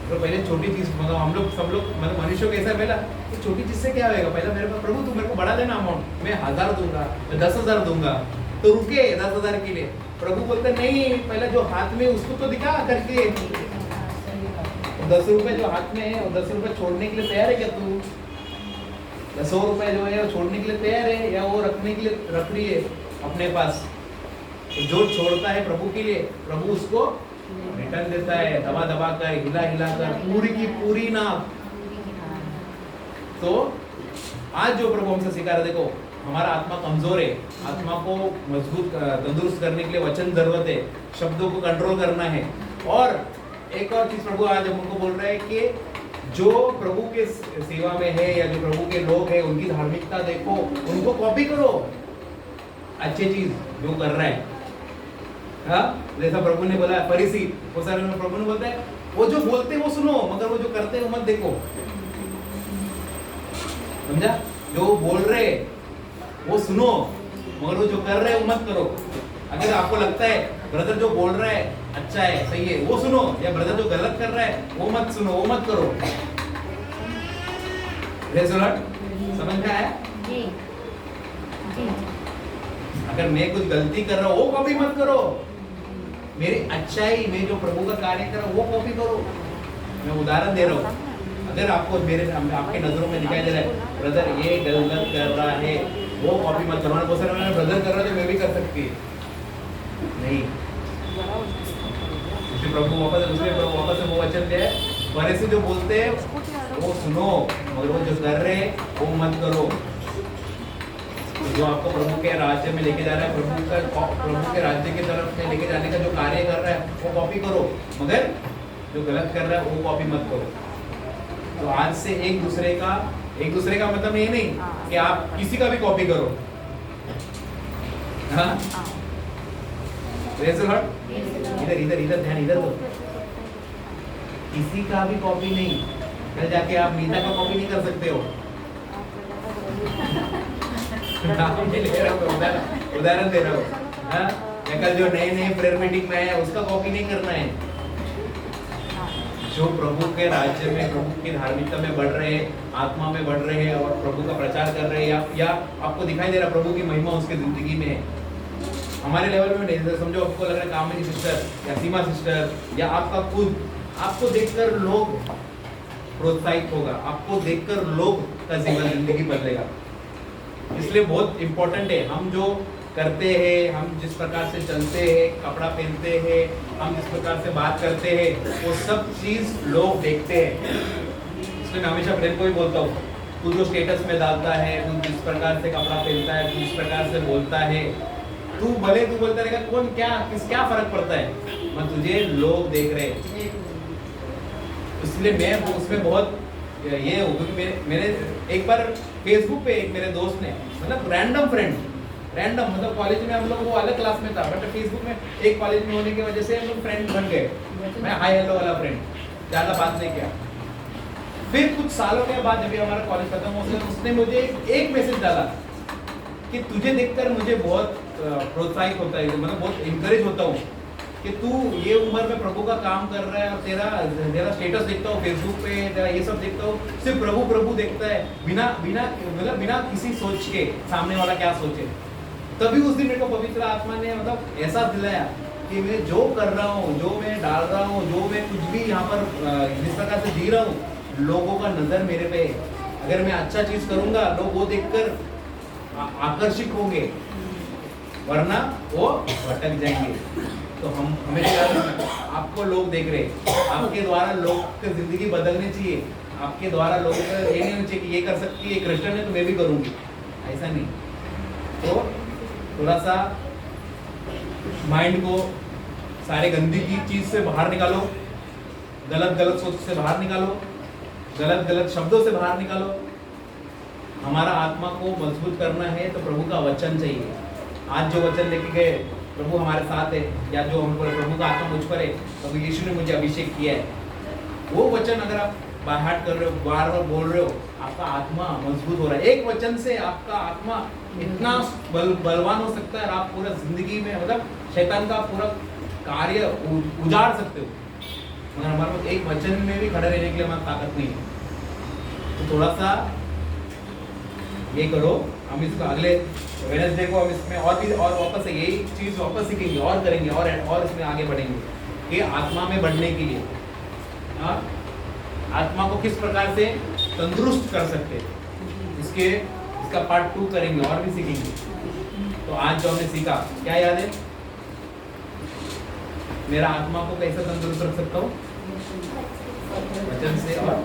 तो पहले छोटी चीज, मतलब हम लोग सब लोग, मतलब मनुष्य कैसा पहला, तो छोटी चीज से क्या होगा, पहला मेरे पास प्रभु तू मेरे को बढ़ा देना अमाउंट, मैं 1000 दूंगा, मैं 10,000 दूंगा, तो रुके 10,000 के लिए। प्रभु बोलते नहीं, पहले जो हाथ में उसको तो दिखा करके, 10 रुपए जो हाथ में है, 10 रुपए छोड़ने के लिए तैयार है क्या तू? 100 रुपए जो है वो छोड़ने के लिए तैयार है, या वो रखने के लिए रख रही है अपने पास? तो जो छोड़ता है प्रभु के लिए, प्रभु उसको रिटर्न देता है, दबा दबा कर, हिला हिला कर, पूरी की पूरी नाप। तो आज जो प्रभु हमसे सिखा रहे, देखो हमारा आत्मा कमजोर है, आत्मा को मजबूत तंदुरुस्त करने के लिए वचन जरूरत है, शब्दों को कंट्रोल करना है। और एक और चीज प्रभु आज हमको बोल रहा है कि जो प्रभु के सेवा में है या जो प्रभु के लोग हैं, उनकी धार्मिकता देखो, उनको कॉपी करो, अच्छी चीज जो कर रहा है। हाँ, जैसा प्रभु ने बोला फरीसी, वो सारे प्रभु ने बोलता है वो जो बोलते हैं वो सुनो, मगर वो जो करते हैं वो मत देखो। समझा? जो बोल रहे वो सुनो, मगर वो जो कर रहे हैं वो मत करो। अगर आपको लगता है ब्रदर जो बोल रहा है अच्छा है, सही है, वो सुनो, या ब्रदर जो गलत कर रहा है वो मत सुनो, वो मत करो। समझ में आया? अगर मैं कुछ गलती कर रहा हूँ वो कॉपी मत करो, मेरी अच्छाई में जो प्रभु का कार्य कर रहा हूँ वो कॉपी करो। मैं उदाहरण दे रहा हूँ, अगर आपको मेरे आपके नजरों में दिखाई दे रहा है ब्रदर ये गलत कर रहा है, वो कॉपी मत करवाना। बहुत सारे मैंने ब्रदर कर रहा है तो मैं भी कर सकती है नहीं। दूसरे प्रभु वापस से वो वचन दिया है, बड़े से जो बोलते हैं वो सुनो, मगर वो जो कर रहे हैं वो मत करो। तो जो आपको प्रभु के राज्य में लेके जा रहा है, प्रभु के राज्य की तरफ में लेके जाने का जो कार्य कर रहा है वो कॉपी करो, मगर जो गलत कर रहा है वो कॉपी मत करो। तो आज से एक दूसरे का मतलब ये नहीं कि आप किसी का भी कॉपी करो। हाँ प्रेज़ द लॉर्ड। इधर ध्यान इधर दो, किसी का भी कॉपी नहीं। कल जाके आप नीता का कॉपी नहीं कर सकते हो। उदाहरण दे रहा हूँ। हाँ कल जो नए प्रेयर मीटिंग में है उसका कॉपी नहीं करना है। जो प्रभु के राज्य में, प्रभु की धार्मिकता में बढ़ रहे हैं, आत्मा में बढ़ रहे हैं और प्रभु का प्रचार कर रहे हैं, या आपको दिखाई दे रहा प्रभु की महिमा उसके जिंदगी में है। हमारे लेवल में नहीं, समझो आपको लग रहा है कामिनी सिस्टर या सीमा सिस्टर या आपका खुद, आपको देखकर लोग प्रोत्साहित होगा, आपको देखकर लोग का जीवन जिंदगी बदलेगा। इसलिए बहुत इंपॉर्टेंट है हम जो करते हैं, हम जिस प्रकार से चलते हैं, कपड़ा पहनते हैं, हम जिस प्रकार से बात करते हैं, वो सब चीज लोग देखते हैं। इसलिए मैं हमेशा फ्रेंड को भी बोलता हूँ, तू जो स्टेटस में डालता है, तू जिस प्रकार से कपड़ा पहनता है, तू जिस प्रकार से बोलता है, तू बोलता रहेगा, कौन क्या फर्क पड़ता है, मैं तुझे लोग देख रहे हैं। इसलिए मैं उसमें बहुत ये हूँ, क्योंकि मेरे एक बार फेसबुक पे एक मेरे दोस्त ने, मतलब रैंडम मतलब कॉलेज में हम लोग, वो अलग क्लास में था, बट फेसबुक में एक कॉलेज में होने की वजह से हम लोग फ्रेंड बन गए। मैं हाय हेलो वाला फ्रेंड, ज़्यादा बात नहीं किया। फिर कुछ सालों के बाद जब हमारा कॉलेज खत्म हो गया, उसने मुझे एक मैसेज डाला कि तुझे देखकर मुझे बहुत प्रोत्साहित होता है, मतलब बहुत इंकरेज होता हूँ कि तू ये उम्र में प्रभु का काम कर रहा है, और तेरा स्टेटस देखता हूँ फेसबुक पे, तेरा ये सब देखता हूँ, सिर्फ प्रभु देखता है, बिना किसी सोच के सामने वाला क्या सोचे। तभी उस दिन मेरे को पवित्र आत्मा ने मतलब ऐसा दिलाया कि मैं जो कर रहा हूँ, जो मैं डाल रहा हूँ, जो मैं कुछ भी यहाँ पर जिस प्रकार से जी रहा हूँ, लोगों का नजर मेरे पे है। अगर मैं अच्छा चीज करूंगा, लोग वो देखकर आकर्षित होंगे, वरना वो भटक जाएंगे। तो हमें याद रखना, आपको लोग देख रहे, आपके द्वारा लोग की जिंदगी बदलनी चाहिए। आपके द्वारा लोगों को ये नहीं होना चाहिए कि ये कर सकती है, क्रिश्चियन है तो मैं भी करूंगी, ऐसा नहीं। तो थोड़ा सा माइंड को सारे गंदी की चीज से बाहर निकालो, गलत सोच से बाहर निकालो, गलत शब्दों से बाहर निकालो। हमारा आत्मा को मजबूत करना है तो प्रभु का वचन चाहिए। आज जो वचन लेके गए, प्रभु हमारे साथ है, या जो हमको प्रभु का आत्मा मुझ पर है, प्रभु यीशु ने मुझे अभिषेक किया है, वो वचन अगर आप बाहर कर रहे हो, बार बोल रहे हो, आपका आत्मा मजबूत हो रहा है। एक वचन से आपका आत्मा इतना बलवान हो सकता है, आप पूरा जिंदगी में मतलब शैतान का पूरा कार्य उजाड़ सकते हो। मगर हमारे पास एक वचन में भी खड़े रहने के लिए हमारी ताकत नहीं है। तो थोड़ा सा ये करो, हम इसको अगले वेडनेसडे को हम इसमें और वापस से यही चीज वापस सीखेंगे और करेंगे और इसमें आगे बढ़ेंगे कि आत्मा में बढ़ने के लिए आत्मा को किस प्रकार से तंदुरुस्त कर सकते हैं, इसका पार्ट 2 करेंगे और भी सीखेंगे। तो आज जो हमने सीखा, क्या याद है? मेरा आत्मा को कैसे तंदुरुस्त रख सकता हूँ? वचन से। और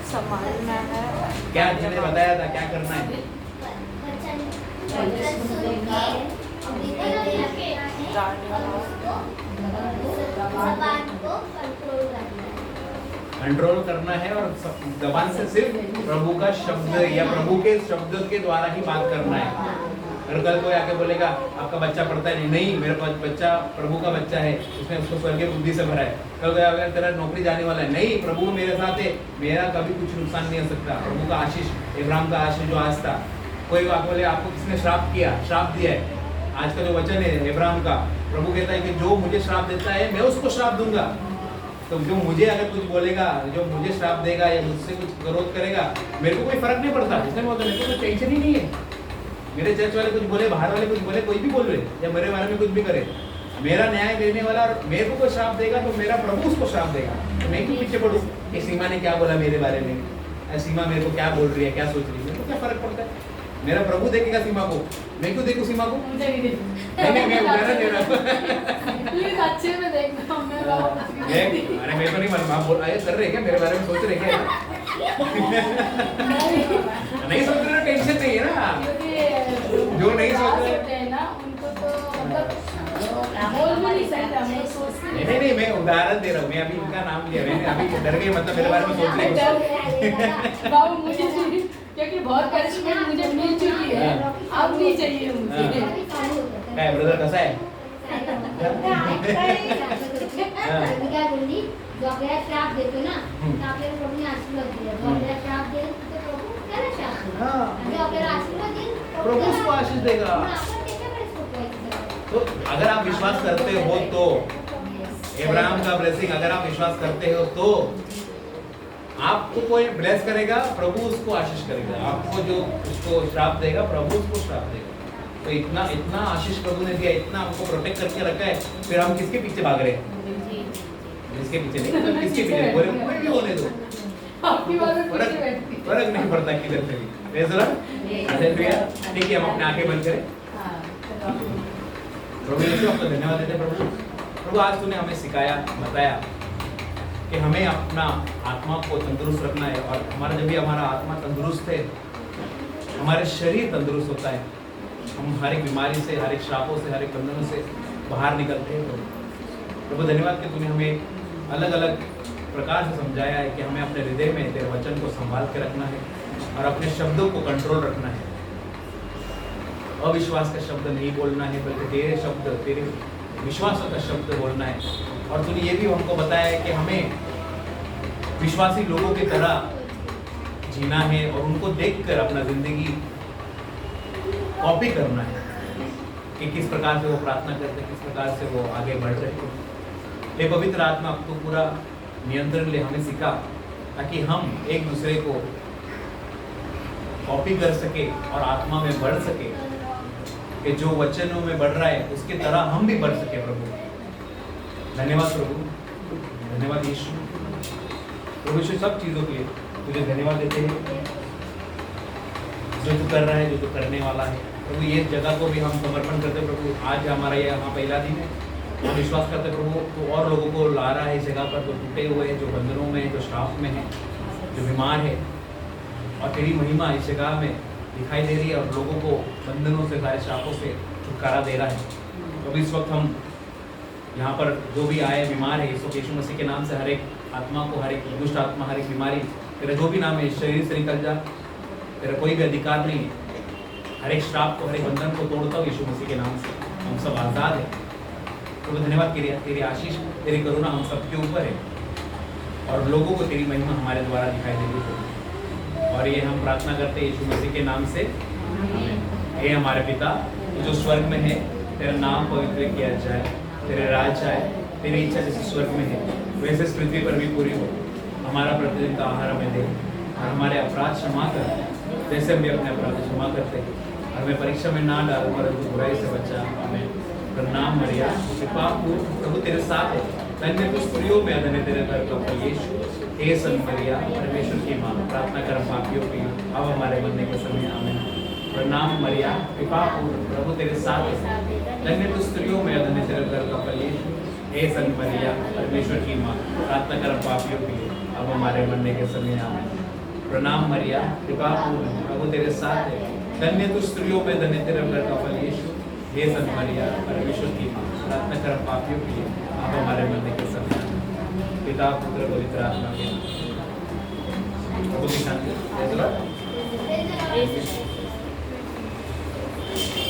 संभालना है। क्या मैंने बताया था, क्या करना है? कंट्रोल करना है, और जबान से सिर्फ प्रभु का शब्द या प्रभु के शब्द के द्वारा ही बात करना है। अगर कल कोई आके बोलेगा आपका बच्चा पढ़ता है, नहीं मेरा बच्चा प्रभु का बच्चा है, उसने उसको स्वर्गीय बुद्धि से भरा है। कल कोई अगर तेरा नौकरी जाने वाला है, नहीं प्रभु मेरे साथ है, मेरा कभी कुछ नुकसान नहीं हो सकता। प्रभु का आशीष, इब्राहिम का आशीष जो आज था। कोई आके बोले आपको किसने श्राप दिया है, आज का जो वचन है इब्राहिम का, प्रभु कहता है कि जो मुझे श्राप देता है मैं उसको श्राप दूंगा। तो जो मुझे अगर कुछ बोलेगा, जो मुझे श्राप देगा या मुझसे कुछ विरोध करेगा, मेरे को कोई फर्क नहीं पड़ता। इसलिए बोलता मेरे को कोई टेंशन ही नहीं है। मेरे चर्च वाले कुछ बोले, बाहर वाले कुछ बोले, कोई भी बोल रहे या मेरे बारे में कुछ भी करे, मेरा न्याय देने वाला और मेरे को कोई श्राप देगा तो मेरा प्रभु उसको श्राप देगा, तो मैं क्यों पीछे पड़ूं कि सीमा ने क्या बोला मेरे बारे में, सीमा मेरे को क्या बोल रही है, क्या सोच रही है, मेरे को क्या फर्क पड़ता है। मेरा प्रभु देखेगा सीमा को, मैं क्यों देखूं सीमा को? मुझे नहीं नहीं मैं उदाहरण दे रहा हूँ। प्लीज अच्छे में देखना, मैं अरे मैं तो नहीं मालूम, आप बोल आए कर रहे क्या मेरे बारे में, सोच रहे क्या? नहीं सोच रहे, टेंशन नहीं है ना, क्योंकि जो नहीं सोच रहे होते हैं ना उनको तो मतलब बोल भी नहीं सकते, हम लोग सोचते नहीं नहीं मैं उदाहरण दे रहा हूँ, मैं अभी इनका नाम लिया, मैंने अभी डर गए, मतलब मेरे बारे में सोच रहे हैं। बाबू मुझे चाहिए, क्योंकि बहुत पनिशमेंट मुझे मिल चुकी है, अब नहीं चाहिए मुझे। काय ब्रदर कसा आहे? मी काय बोलली, जो आपल्याला श्राप देतो ना, तर आपल्याला प्रभूने आशीर्वाद दिला. जो आपल्याला श्राप देईल तो प्रभू त्याला श्राप देईल. हाँ. आणि जो आपल्याला आशीर्वाद देईल प्रभु उसको आशीष देगा. पण आपण त्याच्याकडेच सोपवायचं. तो अगर आप विश्वास करते हो तो इब्राहिम का ब्लेसिंग, अगर आप विश्वास करते हो तो आपको कोई ब्लेस करेगा, प्रभु उसको आशीष करेगा. आपको जो उसको श्राप देगा, प्रभु उसको श्राप देगा. तो इतना इतना आशीष प्रभु ने दिया, इतना हमको प्रोटेक्ट करके रखा है, फिर हम किसके पीछे भाग रहे हैं? इसके पीछे नहीं, तो किसके पीछे? बोले कोई भी होने दो, आपकी बात में पीछे बैठती फर्क नहीं पड़ता किधर से भी. Praise the Lord. हालेलुया. ठीक है, हम अपने आंखें बंद करें. प्रभु यीशु आपको धन्यवाद देते हैं. प्रभु आज तूने हमें सिखाया, बताया कि हमें अपना आत्मा को तंदुरुस्त रखना है, और हमारा जब भी हमारा आत्मा तंदुरुस्त है, हमारे शरीर तंदुरुस्त होता है, हम हर एक बीमारी से, हर एक श्रापों से, हर एक बंधनों से बाहर निकलते हैं. प्रभु धन्यवाद कि तूने हमें अलग अलग प्रकार से समझाया है कि हमें अपने हृदय में तेरे वचन को संभाल के रखना है और अपने शब्दों को कंट्रोल रखना है. अविश्वास का शब्द नहीं बोलना है, बल्कि तेरे शब्द, तेरे विश्वास का शब्द बोलना है. और तूने ये भी हमको बताया है कि हमें विश्वासी लोगों की तरह जीना है और उनको देखकर अपना जिंदगी कॉपी करना है कि किस प्रकार से वो प्रार्थना करते हैं, किस प्रकार से वो आगे बढ़ रहे हैं. ये पवित्र आत्मा तो पूरा नियंत्रण ले हमें सिखा, ताकि हम एक दूसरे को कॉपी कर सके और आत्मा में बढ़ सके, कि जो वचनों में बढ़ रहा है उसकी तरह हम भी बढ़ सके. प्रभु धन्यवाद, प्रभु धन्यवाद यीशु. प्रभु यीशु सब चीज़ों के लिए तुझे धन्यवाद देते हैं, जो तू कर रहा है, जो तू करने वाला है. प्रभु ये जगह को भी हम समर्पण करते हैं. प्रभु आज हमारा ये यहाँ पहला दिन है, हम विश्वास करते हैं प्रभु तो और लोगों को ला रहा है इस जगह पर, जो टूटे हुए हैं, जो बंधनों में, जो श्राप में है, जो बीमार है, और तेरी महिमा इस जगह में दिखाई दे रही है और लोगों को बंधनों से, सारे श्रापों से छुटकारा दे रहा है. तो इस वक्त हम यहाँ पर जो भी आए बीमार है, यीशु मसीह के नाम से हर एक आत्मा को, हर एक दुष्ट आत्मा, हर एक बीमारी, तेरा जो भी नाम है इस शरीर से निकल जा. तेरा कोई भी अधिकार नहीं. हर एक श्राप को, हर एक बंधन को तोड़ता हूँ यीशु मसीह के नाम से. हम सब आज़ाद हैं. तो धन्यवाद के लिए तेरी आशीष, तेरी करुणा हम सबके ऊपर है, और लोगों को तेरी महिमा हमारे द्वारा दिखाई देगी. और ये हम प्रार्थना करते हैं यीशु मसीह के नाम से. हे हमारे पिता जो स्वर्ग में है, तेरा नाम पवित्र किया जाए, तेरे राज आए, तेरी इच्छा जैसे स्वर्ग में है वैसे इस पृथ्वी पर भी पूरी हो. हमारा प्रतिदिन का आहार हमें दे, और हमारे अपराध क्षमा कर जैसे हम भी अपने अपराध क्षमा करते हैं, और हमें परीक्षा में ना डाल, परंतु बुराई से बचा. हमें प्रणाम मरिया, कृपा पूर्ण प्रभु तेरे साथ है, धन्य तू स्त्रियों में, धन्य तेरे घर का फल यीशु. हे सन मरिया, परमेश्वर की माँ, प्रार्थना कर पापियों की, अब हमारे मरने के समय. आमीन. प्रणाम मरिया, कृपा पूर्ण प्रभु तेरे साथ है, धन्य तू स्त्रियों में, धन्य तेरे घर का फल यीशु. हे सन मरिया, परमेश्वर की माँ, प्रार्थना कर पापियों की, अब हमारे मरने के समय. आमीन. प्रणाम मरिया, कृपा पूर्ण प्रभु तेरे साथ है, धन्य तू स्त्रियों में, धन्य तेरे घर का फल यीशु. हे सन मरिया, परमेश्वर की माँ, प्रार्थना कर पापियों की, अब हमारे मरने के समय. पिता पुत्र पवित्र आत्मा के प्रभु की शांति.